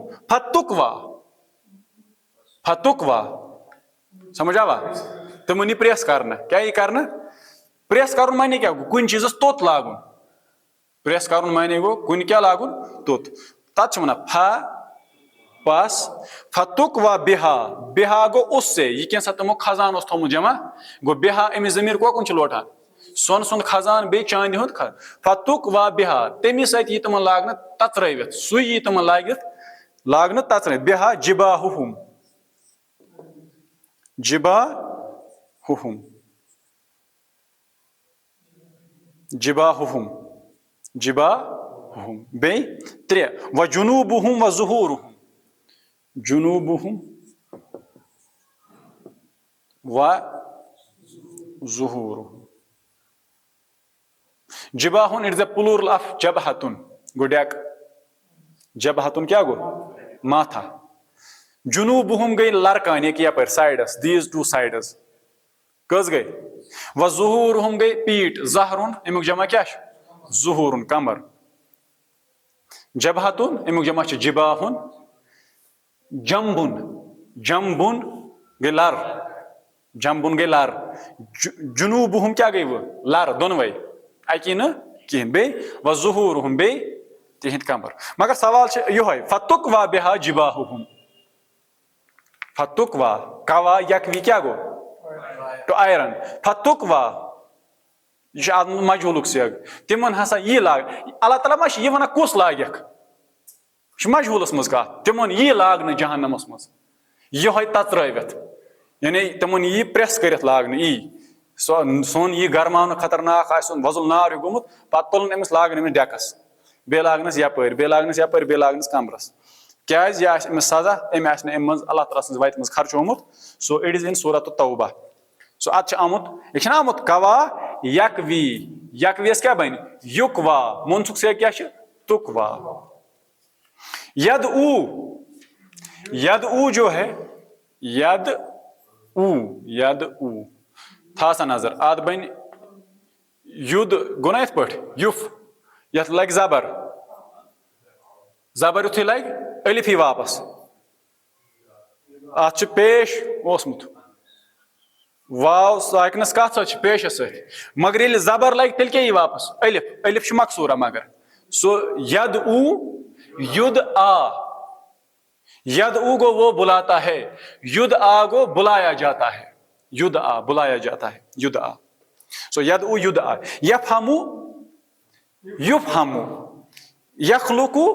फतुकवा समझ आवा तुमन यह प्रेस करना क्या ये करना प्रेस कर माने क्या गो कुन चीज तोत लागुन प्रेस कर माने गो कुन क्या लागुन तोत तत् वना फ पास फतुकवा बिहा बिहा गो उससे ये क्या तमो खजान थोमुत जमा गो बिहा अमि जमीर को कुन लोटान सोन सुन खजान बे चांद हुंद फतुकवा बिहा तमि सत यी तमन लागन तत्रवित सु यी तमन लागन तत्र बिहा जिबाहुहुम जिबाहुहुम बे त्रे व जुनूबुहुम व ज़ुहूरुहुम जुनूबुहुम व ज़ुहूरुहुम जिबाहुन it is the plural of जबहतुन गुड्याक जबहतुन क्या गो माथा जुनूबुहुम गई लरकान एक यपर साइडस दीज टू साइडस कस गई व ज़ुहूरुहुम गई पीठ ज़हरुन अमुक जमा क्या ज़ुहूरुन कमर जबहतुन अमुक जमा जिबाहुन जम्बुन गई लर जुनूबुहुम क्या गई वो लर दोनवे अकी न कहें बे व ज़ुहूरुहुम बे तिहिंद कमर मगर सवाल यो फतुकवा बिहा जिबाहुहुम फतुकवा कवा यकवी क्या गो टू आयरन फतुकवा यह मजहूलुक सेग तिमन हसा यह लाग अल्लाह ताला मा यह वन कुस लागक मजहूलस मज कह तिमन यह लागन जहन्नमस मज यह तत्रवित यानी तिमन यह प्रेस कर लागन यी सोन यह गरमान खतरनाक वजुल नार गुमुत पत तुलन अमिस लागन अमिस डेकस बे लागनस यपर बे लागनस कमरस क्या यह अमिस सजा अम मज अल्लाह ताला सज वत मज खर्चोमुत सो इट इज इन सूरत तौबा सो अत आमुत यह आमुत कवा यकवीस क्या बन युकवा मुनसुक से क्या तुकवा यद ऊ जो है यद ऊ था सा नजर आद बन युद गुना इत पट युफ यथ लग जबर युथ लग अलिफ ही वापस अत पेश ओसमुत वाव साकनस कत सत पेश मगर ये जबर लग तेल क्या वापस अलिफ मकसूरा मगर सो यद ऊ युद गो वो बुलाता है युद आ गो बुलाया जाता है युद आ बुलाया जाता है युद आ सो यद ऊ युद आ यफहमु युफहमु यखलुकु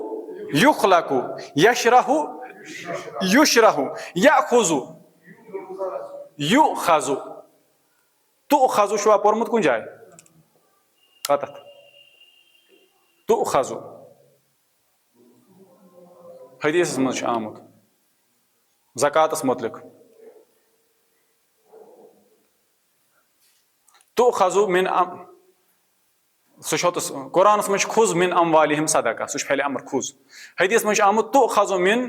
युखलकु यशरहु युशरहु याखुजु युखजु तुखजु शुआ पोरमुत कुन जाय कतत तुखजु हदीस मज आमुत ज़कातस मुतलिक तुखजु मिन सह कुरानस मज खुज मिन अमवालिहिम सदका सह फैले अमर खुज हदीस मज आमुत तुखजु मिन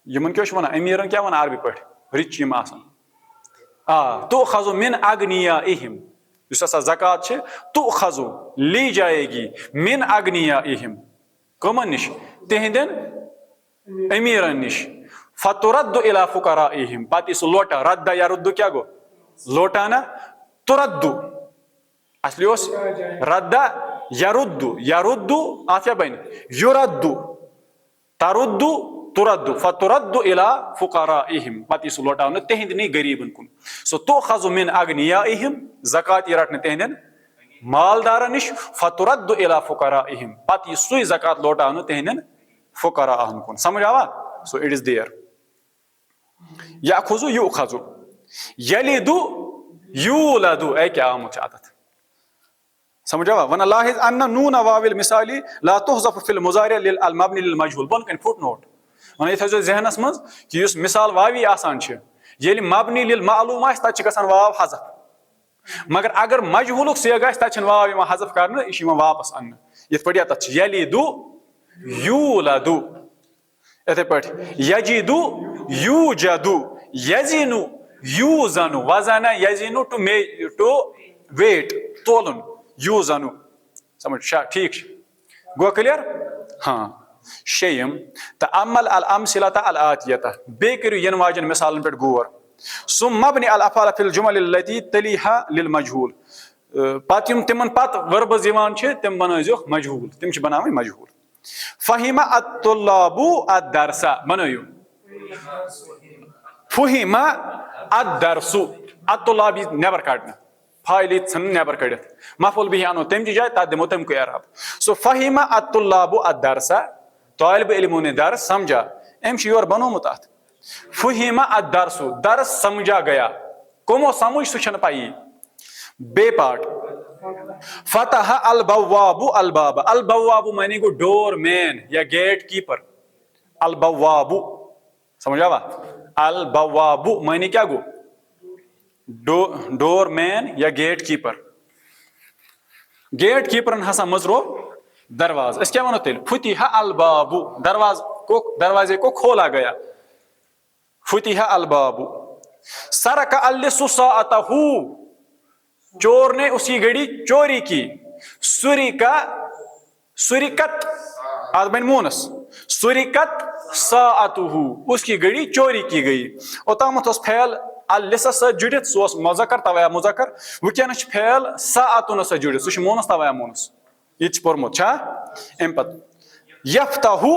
यमन क्या वन अमीरन क्या वन अरबी पे रिच यम तुखजु मिन अगनियाइहिम ज़कात तुखजु ली जाएगी मिन अगनियाइहिम कमन निश तिहंदन अमीरन निश फतुरद्दु इला फुकराइहिम पत इस लोटा रद्दा यरुद्दु क्या गो लोटाना तुरद्दु असली ओस रद्दा यरुद्दु आत्या बन युरद्दु तरुद्दु तुरद्दु फतुरद्दु इला फुकराइहिम पत इस लोटान तिहंद नी गरीबन कुन सो तुखजु मिन अगनियाइहिम ज़कात ये रटन तिहंदन मालदार निश फतुरद्दु इला फुकराइहिम पत यह सुई ज़कात लोटान तिहंदन फुकराअहन कुन समझ आवा सो इट इज देयर याखुजु युखजु यलिदु यूलदु ए क्या आमुत आदत समझ आवा वन लाहिज अन्न नून वाविल मिसाली ला तुहज़फ़ु फिल मुज़ारि लिल अल मबनी लिल मजहूल बोन कन फुटनोट वन इत जहनस मज कि युस मिसाल वावी आसान छ येलि मबनी लिल मालूम आस तत गसान वाव हज़फ मगर अगर मजहूलुक सिग आस तत वाव यिवान हज़फ करने यह वापस अन्न यिथ पठि तत यलिदु यूलदु इथे पठि यजिदु यूजदु यजिनु यूजनु वजन यजिनु टू वेट तोलन यूजनु समझ ठीक गो क्लियर हाँ शेयम तअम्मल अल अमसिलत अल आतियता बे करियो यन वाजन मिसालन पे गौर सुम मबनी अल अफआल फिल जुमल लती तलीहा लिल मजहूल पत यम तिमन पत वर्बस दिवान छ तिम बनाइजो मजहूल तिम छ बनावे मजहूल फहिमा अत्तुल्लाबु अद-दरसा बनायो फहिमा अद-दरसु अत्तुल्लाबी नेबर काटना फाइल छन नेबर कड़ित मफूल बिही अनो तम जाय तत दिमो तम को इराब सो फहिमा अत्तुल्लाबु अद-दरसा तालिब इल्मों ने दर्स समझा एम योर बनोमुत अत फहिमा अद-दरसु दर्स समझा गया कमो समझ सुछन पाई बे पार्ट फतह अल बव्वाबु अल बाबा अल बव्वाबु माने गो डोर मैन या गेट कीपर अल बव्वाबु समझ आवा अल बव्वाबु माने क्या गो डोर मैन या गेट कीपर हसा मजरो दरवाज इस क्या मानो तेल फुतिहा अल बाबु दरवाजे को खोला गया फुतिहा अल बाबु सरक अल्लिसु साअतहु चोर ने उसकी घड़ी चोरी की सुरिकत आदमिन मोनस सुरिकत साअतहु उसकी घड़ी चोरी की गई ओतामत उस फैल अल्लिसा स जुड़ित सोस मुज़क्कर तवया मुज़क्कर वुकन फैल साअतुन स जुड़ित सु मोनस तवया मोनस यह पोर्मुत छा एम पत यफ्तहु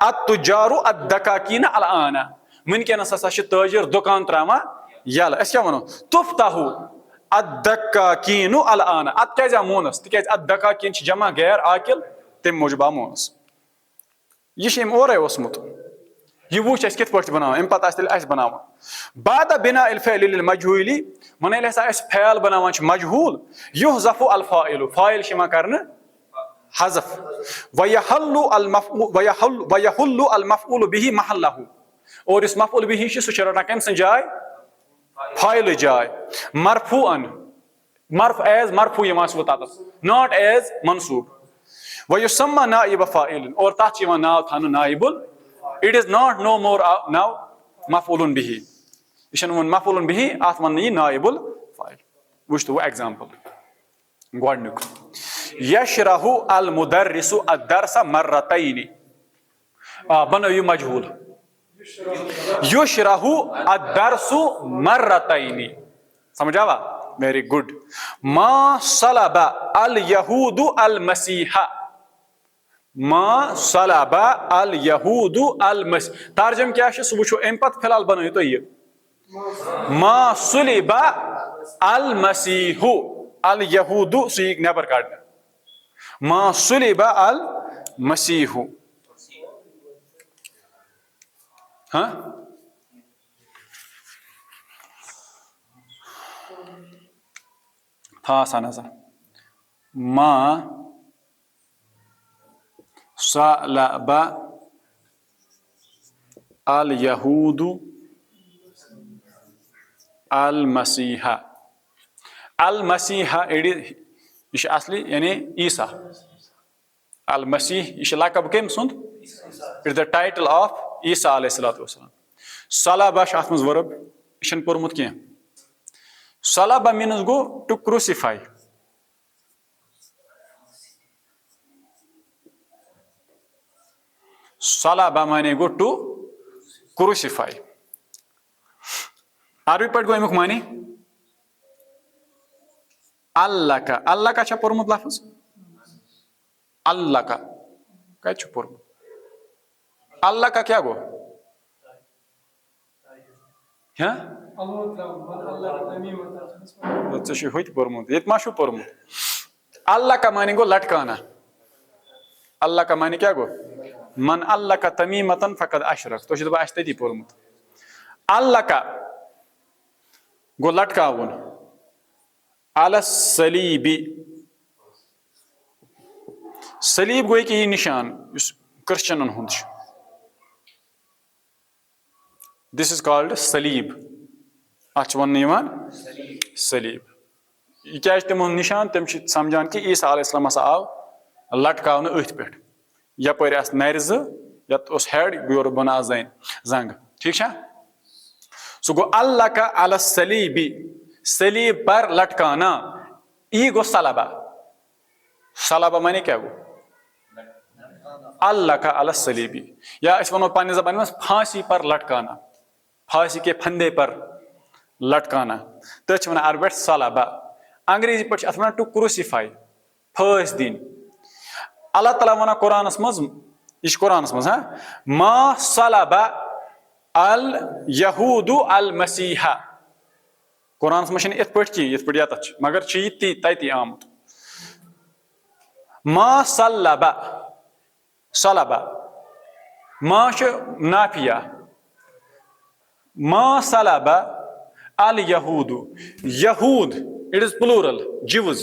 अत्तुजारु अद्दकाकीन अलआना वुनकनस हसा ताजिर दुकान त्रावा यल अस क्या वनो तुफ्तहु अद्दकाकीन अलआना अत क्या मोनस तिक अद्दकाकीन जमा गैर आकिल तम मूजूब मोनस यह ओरे ओसमुत यह वुच अस कित पट बनाव अम पत बनाव बाद बिना इल फ़इल लिल मजहूली मन फ़ैल बनावान मजहूल युहज़फ़ु अल फ़ाइल फ़ाइल शिमा करने हज़फ वयहल्लु अल मफ़ऊल बिही महल्लहु और इस मफ़ऊल बिही सह रटान कम सन जाय फ़ाइल जाय मरफूअन मरफ एज मरफू नॉट एज मनसूब वयुसम्मा नाइब फ़ाइल और तथ नाव थान नाइबुल it is not no more now मफ़ऊल बिही यह मफ़ऊल बिही अत वन नाइबुल फ़ाइल वुच तो एग्जाम्पल गोडनुक यशरहु अल मुदर्रिसु अद-दरस मर्रतैनि बनायो मजहूल युशरहु अद-दरसु मर्रतैनि समझ आवा वेरी गुड मा सलबा अल यहूदु अल मसीहा मा सलबा अल यहूदु अल मसीह तर्जम क्या है सह वुचो एम पत फिलहाल बनायो तो ये मा सुलिबा अल मसीहु अल यहूदु सह नेबर काटना मा सुलिबा अल मसीहु हाँ था सा नजर मा सलबा अल यहूदु अल मसीहा यह असली यानी ईसा अल मसीह यह लकब कम सुंद it is the title of ईसा अलैहिस्सलातु वस्सलाम सलाबा अत मज वर्ब यह पोर्मुत कह सलाबा मीन्स गो टू क्रूसिफाई सलाबा माने गो टू क्रूसिफाई अरबी पे गो अमुक मानी अल्लाह का छा पोर्मुत लफ्ज अल्लाह का कत पोर्मुत अल्लाह का क्या गो हाँ पोर्मुत ये मा पोर्मुत अल्लाह का मानी गो लटकाना अल्लाह का मानी क्या गो मन अल्लाह का तमीमतन फकद अशरक तो दपा तती पोर्मुत अल्लाह का गो लटकावन अल सलीबी सलीब गो कि निशान क्रिश्चियन हुंद दिस इज कॉल्ड सलीब अत वन सलीब। यह क्या तमो निशान, तम समझान कि ईसा अलैहिस्सलाम हसा आव लटकावन अथ पे, यपर नर यत हेड योर बन जंग। ठीक है, सह गो अल्लाह का अल सलीबी, सलीब पर लटकाना। यह गो सलाबा। सलाबा माने क्या गो? अल्लाह का अल सलीबी, या वनो पन्ने ज़बान में फांसी पर लटकाना, फांसी के फंदे पर लटकाना। तो वन अरब सलाबा। अंग्रेजी पे अत वन टू क्रूसीफाई, फांस दिन। अल्लाह ताला वन कुरानस मज, यह कुरानस मज, मा सलाबा अल यहूदु अल मसीहा। कुरानस मज इत पे कह ये यत, मगर तति आमुत। मा सलाबा, सलाबा मा नाफिया, मा सलाबा अल यहूदु, यहूद इट इज प्लूरल, जीव्स।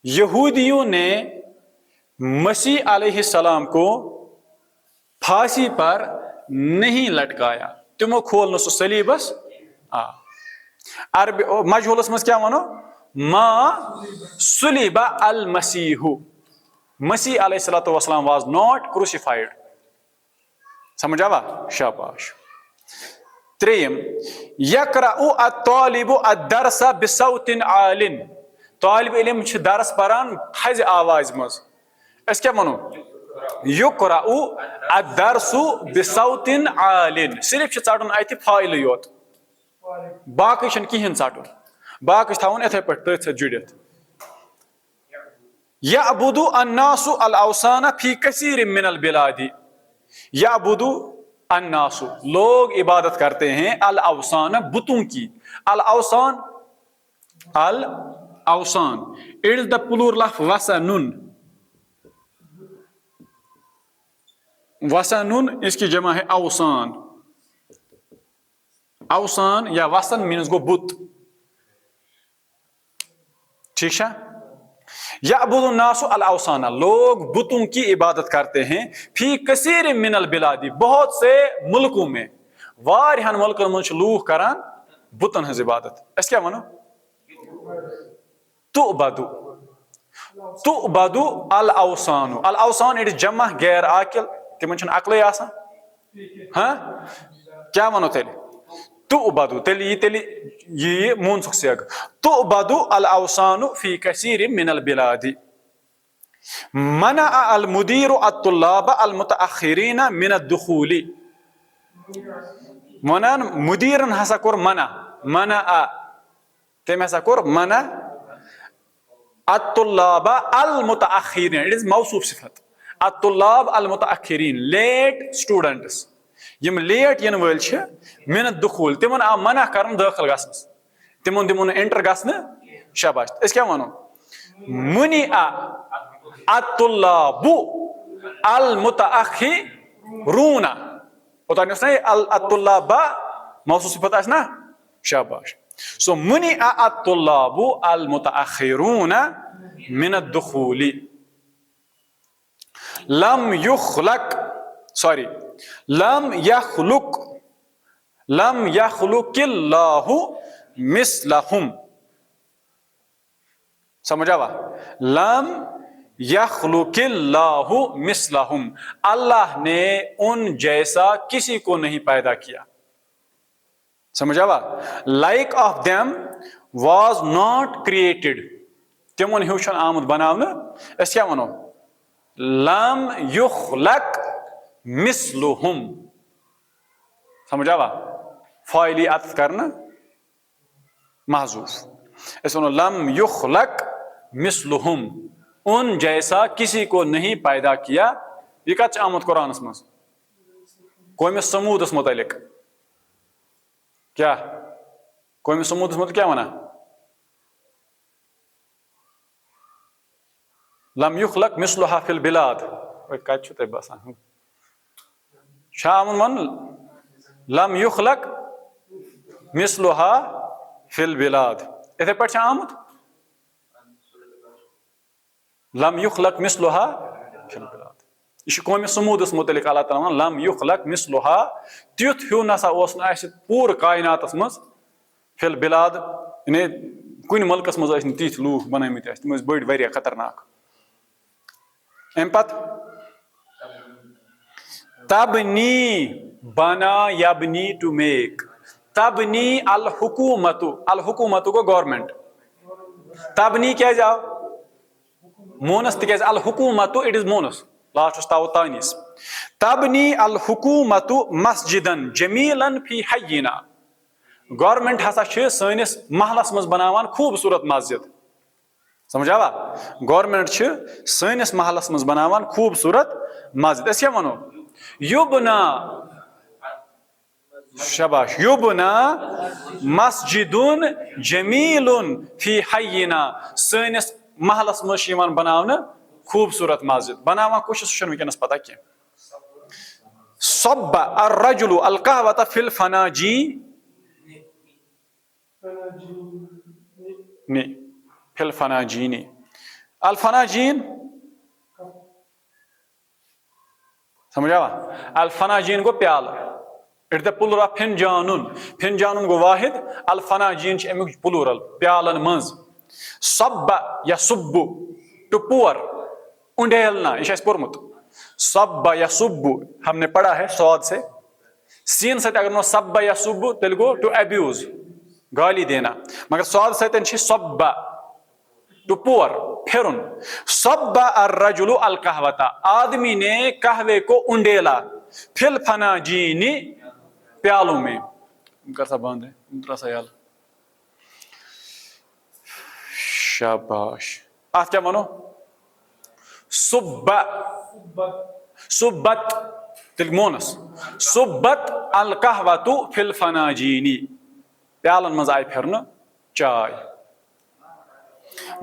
यहूदियों ने मसीह अलैहिस्सलाम को फांसी पर नहीं लटकाया, तिमो खोल सह सलीबस अरब मजहूलस मज क्या वनो? मा सुलिबा अल मसीहु, मसीह अलैहिस्सलातु वस्सलाम वाज नॉट क्रूसिफाइड। समझ आवा? शाबाश। त्रेयम, यकरउ अत्तालिबु अद्दरसा बिसौतिन आलिन। तालिब इल्म दरस परान थज आवाज मज। अस क्या वनो? युकरउ अद्दरसु बिसौतिन आलिन। सिर्फ चटन अत फाइल योत, बाकी कहें चटन, बाकी थवन इथे पे तथ जुड़ित। यअबुदु अन्नासु अल औसाना फी कसीर मिनल बिलादी। यअबुदु अन्नासु, लोग इबादत करते हैं, अल औसान, बुतों की। अल औसान, अल औसान it is the plural of वसनुन। वसनुन इसकी जमा है औसान। औसान या वसन मीन्स गो बुत। ठीक है, यअबुदुन नासु अल औसाना, लोग बुतों की इबादत करते हैं। फी कसीर मिनल बिलादी, बहुत से मुल्कों में, वारिहन मुल्कन मज लूख करान बुतन हज इबादत। अस क्या वनो? तुअबदु, तुअबदु अल औसानु। अल औसान इट इज जमा गैर आकिल, तिमन अकल आसान। हाँ, क्या वनो तेल? तुअबदु, तेल ये मुंसुख सेग। तुअबदु अल औसानु फी कसीर मिनल बिलादी। मना अल मुदीरु अत्तुल्लाब अल मुतअखिरीन मिन अद्दुखूली। मनान मुदीरन हसा कोर मना, मना तेम हसा कोर मना अत्तुल्लाब अल मुतअखिरीन, इट इज मौसूफ सिफत। अत्तुल्लाब अल मुतअखिरीन, लेट स्टूडेंट्स, यम लेट यन वल छ, मिन अद्दुखूल, तिमन आ मना करन दाखिल गसनस, तिमन दिमन एंटर गसने। शाबाश। अस क्या वनो? मुनिअ अत्तुल्लाबु अल मुतअखिरून। पता नहीं अल अत्तुल्लाबा मौसूफ सिफत आस ना। शाबाश। सो मुनिअ अत्तुल्लाबु अल मुतअखिरून मिन अद्दुखूली। लम युखलक, सॉरी, लम यखलुक, लम यखलुकिल्लाहु मिसलहुम। समझ आवा? लम यखलुकिल्लाहु मिसलहुम, अल्लाह ने उन जैसा किसी को नहीं पैदा किया। समझ आवा? Like of them was not created, तिमन हिउ छन आमुद बनावने। अस क्या वनो? लम युखलक मिसलुहुम। समझ आवा? फाइली अत करना महजूफ। इस वनो लम युखलक मिसलुहुम, उन जैसा किसी को नहीं पैदा किया। यह कत आमुत कुरानस मज? कौम समूदस मुतलिक। क्या कौम समूदस मुतलिक क्या वना? लम युखलक मिसलुहा फिल बिलाद। कत छु तय बसान शामन मन लम युखलक मिसलुहा फिल बिलाद। इथे पे आमुत लम युखलक मिसलुहा फिल बिलाद। यह कौम समूदस मुतलिक अल्लाह ताला लम युखलक मिसलुहा, तुथ हिउ नसा ओस न पूर कायनातस मज फिल बिलाद यानी कुन मुल्कस मज तीथ लूख बनमत तम बड़ वारिया खतरनाक। अम पत तबनी बना यबनी टू मेक, तबनी अल हुकूमतु, अल हुकूमतु गो गवर्नमेंट, तबनी क्या जाओ मोनस तिक अल हुकूमतु इट इज मोनस लास्ट ताव तानिस, तबनी अल हुकूमतु मस्जिदन जमीलन फी हय्यिना, गवर्नमेंट हसा सनिस महलस मज बनावान खूबसूरत मस्जिद, समझावा गवर्नमेंट सनिस महलस मज बनावान खूबसूरत मस्जिद। क्या वनो युबना, शाबाश, युबना मस्जिदुन जमीलुन फी हय्यिना, सनिस महलस मज बनावन खूबसूरत मस्जिद, बनावा कुछ वनस पता क्या। सब्बा अर्रजुलु अल कहवता फिल फनाजी फिल फनाजीनी, अल फनाजीन समझावा, अल फनाजीन गो प्याल, इट द प्लूरल ऑफ फिनजानुन, फिनजानुन गो वाहिद, अल फनाजीन अमुक प्लूरल प्यालन मंज। सब्बा या सुब्बु टू पुअर, उंडेलना यह पोर्मुत, सब्बा या सुब्बु हमने पढ़ा है स्वाद से, सीन से अगर नो सब्बा या सुब्बु तेल गो टू अब्यूज गाली देना, मगर स्वाद से सब्बा टू पुअर फिरुन, सब्बा अर्रजुलु अल कहवता, आदमी ने कहवे को उंडेला, फिल फनाजीनी प्यालों में, कर सा बंद है थोड़ा सा यार, शाबाश। आज क्या मानो सुब्बा, सुब्बत तिल मोनस, सुब्बत अल कहवतु फिल फनाजीनी, प्यालन मज आय फिरन चाय।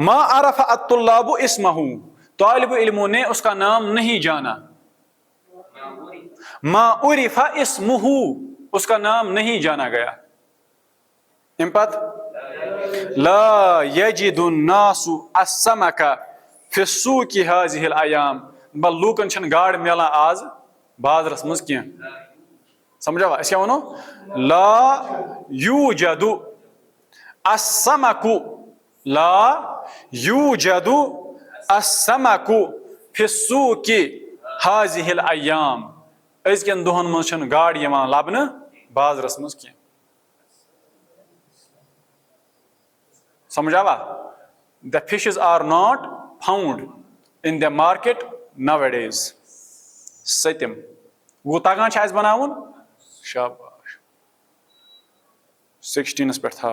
मा अरफा अत्तुल्लाबु इस्महु, तालिब इल्मों ने उसका नाम नहीं जाना, मा उरिफा इस्मुहु, उसका नाम नहीं जाना गया। इम्पत ला यजिदुन नासु अस्समका फिस्सूकी हाज़िहिल अयाम, बल लूकन छन गाड़ मिला आज बाज़रस मज क्या, समझावा क्या वनो, ला यूजदु अस्समकु, ला यूजदु अस्समकु फिस्सूकी हाज़िहिल अयाम, अज़कन दोहन मज छन गाड़ यवान लबन बाज़रस मज क्या, समझावा। The fishes are not found in the market nowadays. सत्यम वो तगान आज बनावन, शाबाश 16 पे था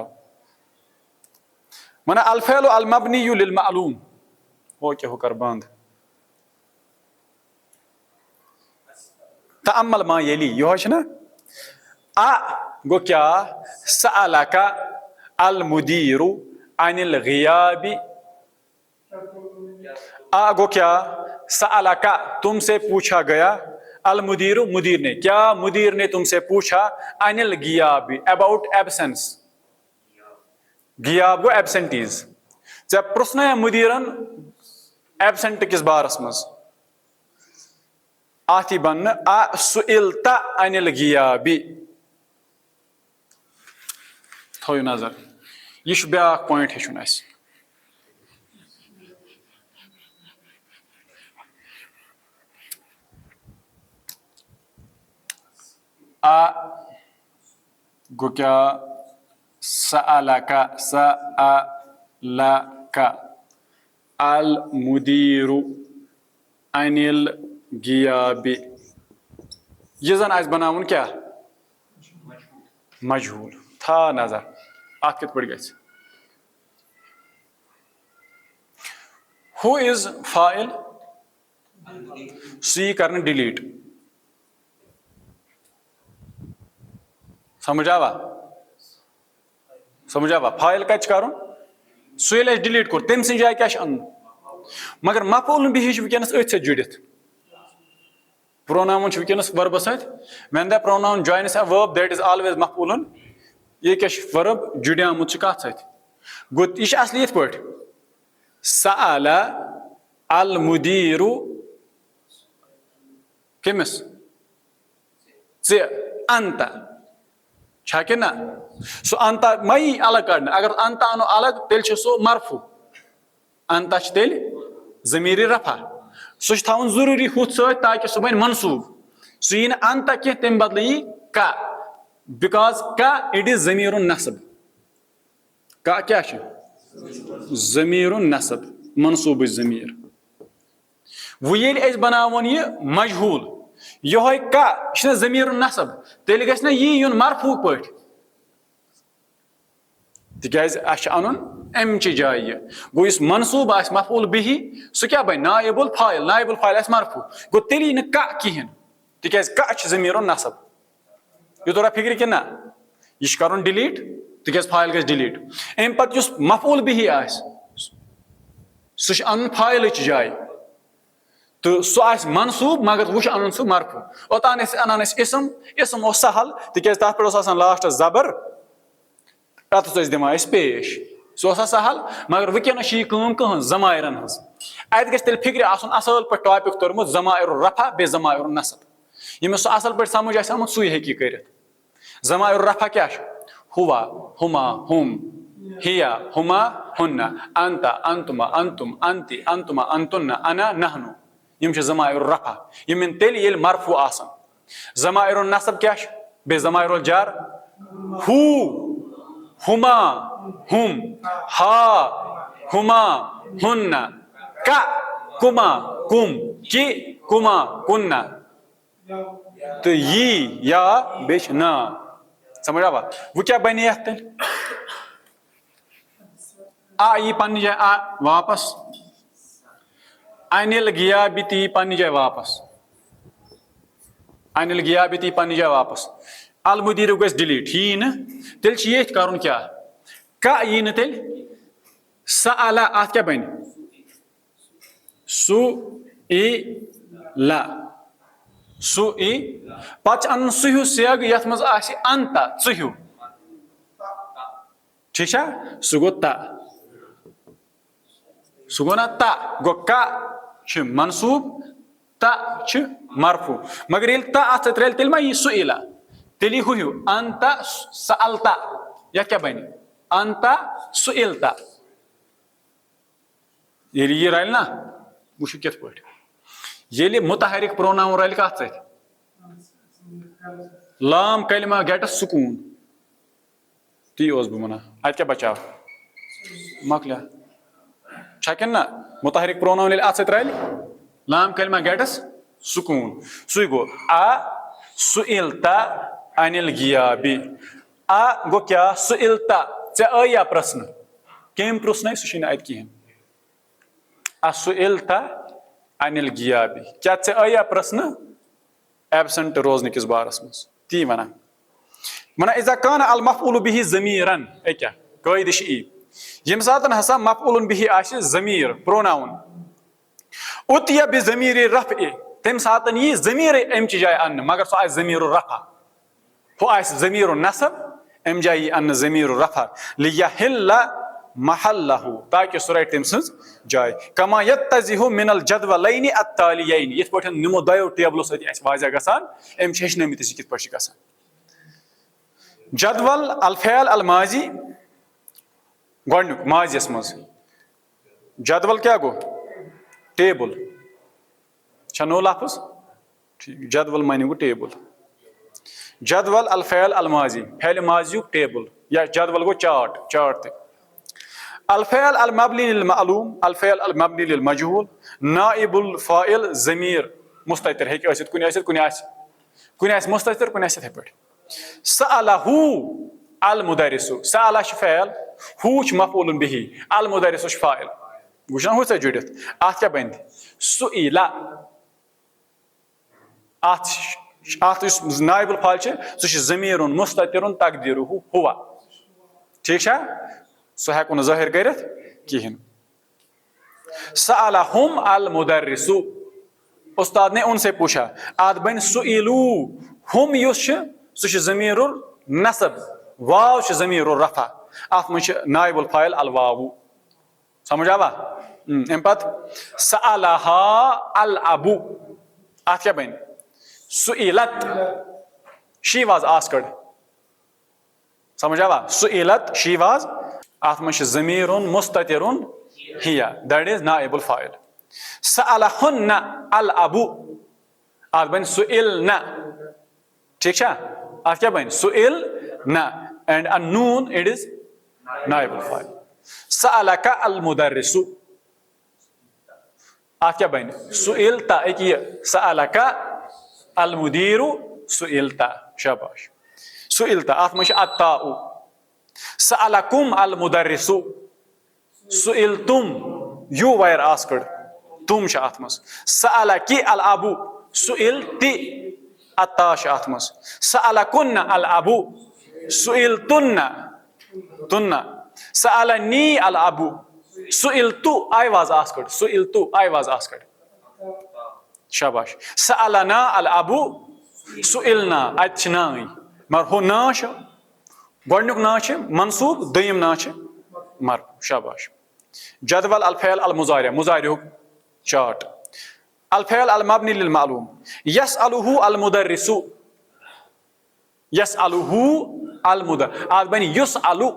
मना अल-फ़इलु अल-मबनिय्यु लिल-मालूम, हो क्या हो कर बंद। तअम्मल मा यली, यो है ना, आ गो क्या, सअलका अल-मुदीरु अनिल ग़ियाबी, आ गो क्या, सअलका तुमसे पूछा गया, अल मुदीरु मुदीर ने, क्या मुदीर ने तुमसे पूछा, अनिल ग़ियाबी अबाउट एब्सेंस, ग़ियाब गो एब्सेंटीज, जब प्रश्न मुदीरन एब्सेंट किस बारस मज आती बन, आ सुइल्ता अनिल ग़ियाबी, थोड़ी नजर यह ब्या पॉइंट हेचुन अस। आ गो क्या, सअलका, सअलका अल मुदीरु अनिल ग़ियाबी, ये जन आज बनावन क्या मजहूल था नजर, आप कित पड़ गए। हु इज फाइल, सी करना डिलीट, समझावा, समझावा फाइल कच कर सुल डिलीट कोर तम सी जाए क्या अन, मगर मफूल भी वनस अथ सत जुड़ित, प्रोनाउन वनस वर्ब सत, when the pronoun joins a verb that is always मफूलन, ये क्या वर्ब जुड़ियामुत कत सत गो, यह असली ये पे सअल अल मुदीरु कमिस, ज़े अंत छा कि ना सो अंता मई अलग कड़न अगर अंता अनो अलग तेल सो मरफू अंता तेल जमीर रफा सह थवन जरूरी हुत सत ताकि सह बन मनसूब सह यी अंता कह तम बदल यी का बिकॉज का इट इज जमीर नसब का क्या जमीर नसब मनसूब जमीर वो ये बनावन ये मजहूल योह का जमीर नसब तेल गि यी युन मरफू पे तिकाज अन अमचि जाय गो इस मनसूब आ मफूल बिही सह क्या बन नायबुल फाइल मरफू गो तेली न का कहें तिकाज का जमीर नसब यह तोरा फिक्र कि ना यह कर डिलीट तिकाज फाइल गि डिलीट अम पे मफूल बिही आ सह अन फाइल जाय तो सह मनसूब मगर वो अन सह मरफू ओतान अनान इसम सहल तिकाज तथ पे लास्ट जबर तथ दिवान पेश सह सहल मगर वनस कह जमायरन अत गि तेल फिक्र असल पे टॉपिक तोरमुत जमायर रफा बे जमायर नसब यमिस सह असल पे समझ आमुत सू हेकी कर जमायर रफा क्या हुआ हुमा हुम हिया हुमा हुन्ना अंता अंतुमा अंतुम अंति अंतुमा अंतुन्ना अना नहनु यम जमायर रफा यम तेल ये मरफू आसन जमायर नसब क्या बे जमायर जार हु हुमा हुम हा हुमा हुन्ना का कुमा कुम कि कुमा कुन्ना तो यी या बेच ना समझ आवा वो क्या बने तेल आ यी पन्नी जाए आ वापस अनिल गया बिती पन्नी जाए वापस अनिल गया बिती पन्नी जाए वापस अल मुदीर गस डिलीट यी न तेल ये कर क्या का यी न तेल सअला अत क्या बन सु ई ला सु ई पे अन सुह सेग यथ मज अंता चुह ठीक सह गो ता सह गो ना ता गो का मनसूब ता मरफू मगर ये ता अत त्रेल तेल मा यी सुइला तेली हु अंता सअलता या क्या बन अंता सुइलता ये रल ना वो कित पे ये मुतहरिक प्रोनाउन रल कत लाम कलमा गेटस सुकून ती बह वन अत क्या बचाव मकलिया छा कि ना मुतहरिक प्रोनाउन अत रल लाम कलमा गेटस सुकून सु गो आ सुइलता अनिल गियाबी आ गो क्या सुइलता ऐ आया प्रश्न कम प्रश्न सह अत कहें आ सुइलता अनिल गियाबी क्या ऐ आया प्रश्न एबसेंट रोजन किस बारस मज ती वन इज़ा कान अल मफऊल बिही ज़मीरन क्या कायद यम सात हसा मफऊल बिही आशि ज़मीर प्रोनाउन उतिया बि ज़मीर रफ़अ तम सात यी ज़मीर अमचि जाय अन मगर सह आ ज़मीर रफ़ा हु आ ज़मीर नसब अम जाय अन ज़मीर रफ़ा लियहिल्ल महल्लहु ताकि सह रट तम सज जाय कमा यत्तज़िहु मिनल जदवलैनि अत्तालियैनि यथ पठन निमो दयो टेबलो सति अस वाज़ा गसान अम हेचनमित कित पठ गसान जदवल अल फ़ेल अल माजी गोडनुक माजियस मज जदवल क्या गो टेबल नो लफ्ज़ ठीक जदवल माने गो टेबल जदवल अल फ़ेल अल माजी फ़ेल माजी टेबल या जदवल गो चार्ट चार्ट अल फ़ेल अल मबनी लिल मालूम अल फ़ेल अल मबनी लिल मजहूल नाइबुल फ़ाइल ज़मीर मुस्ततिर हेकि आसित कुन मुस्ततिर कुन हे पे सअलहु अल मुदरिसु सअला फ़ेल हु मफऊल बिही अल मुदरिसु फ़ाइल वुचन हु जुड़ित अत क्या बन सुइला अत नाइबुल फ़ाइल सह ज़मीर मुस्ततिर तकदीर हुआ ठीक सह हेको न ज़ाहिर कर कहें सअलहुम अल मुदरिसु उस्ताद ने उनसे पूछा आद बन सुइलू हुम युस सह ज़मीर नसब वाव ज़मीर रफ़ा अत मज नाइबुल फ़ाइल अल वावु समझ आवा अम पे सअलहा अल अबू अत क्या बन सुइलत शी वाज आस्क्ड समझ आवा सुइलत शी वाज आत में ज़मीरुन मुस्ततिरुन हिया दैट इज नाइबुल फाइल सअलहुन्ना अल अबू आत बन सुइलना ठीक है आत क्या बन सुइलना एंड अ नून इट इज नाइबुल फाइल सअलका अल मुदर्रिसु आत क्या बन सुइलता एक ये सअलका अल मुदीरु सुइलता शाबाश सुइलता आत में अत्ताउ सअलकुम अल मुदर्रिसु सुइलतुम यू वायर आस्क्ड तुम आत मज सअलकी अल अबू सुइलति अत्ता आत मज सअलकुन्ना अल अबू सुइलतुन्ना तुन्ना सअलनी अल अबू सुइलतु आई वाज आस्क्ड सुइलतु आई वाज आस्क्ड शाबाश सअलना अल अबू सुइलना अच्छ नाई मर हो ना गोडनुक ना मंसूब दोयम ना मर शाबाश जदवल अल फ़इल अल मुज़ारि मुज़ारि चार्ट अल फ़इल अल मबनी लिल मालूम यसअलुहु अल मुदर्रिसु यसअलुहु अल मुदर आज बनी युसअलु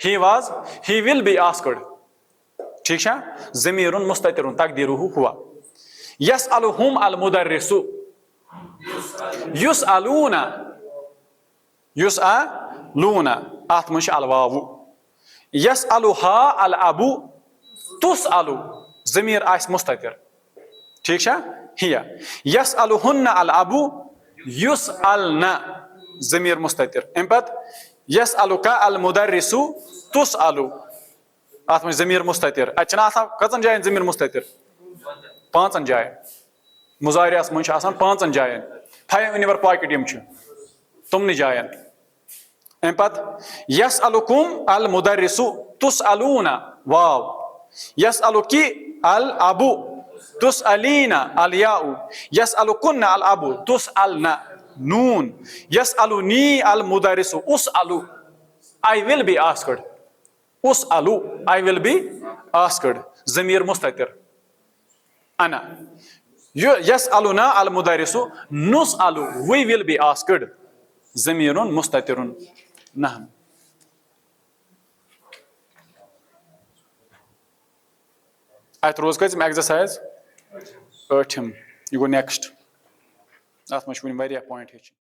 he will be asked ठीक है ज़मीरुन मुस्ततिरुन तकदीरुहु हुआ यसअलुहुम अल मुदर्रिसु युसअलूना युसअलूना आत में अल वावु यसअलुहा अल अबू तुसअलु ज़मीर आस मुस्ततिर ठीक है हिया यसअलुहुन्ना अल अबू युसअलना ज़मीर मुस्ततिर अम पत यसअलुका अल मुदर्रिसु तुसअलु आत में ज़मीर मुस्ततिर अच्छा आसान कतन जायन ज़मीर मुस्ततिर 5 जायन मुज़ारियास में आसान 5 जायन 5 इन योर पॉकेट यम तुमन जायन अम पत यसअलुकुम अल मुदर्रिसु तुसअलूना वाव यसअलुकी अल अबू तुसअलीना अल याउ यसअलुकुन्ना अल अबू तुसअलना नून यसअलुनी अल मुदर्रिसु उसअलु आई विल बी आस्क्ड उसअलु आई विल बी आस्क्ड ज़मीर मुस्ततिर अना यसअलुना अल मुदर्रिसु नुसअलु वी विल बी आस्क्ड ज़मीरुन मुस्ततिरुन नहन अत रोज कम एक्सरसाइज 8 यह गो नेक्स्ट अत मे पॉइंट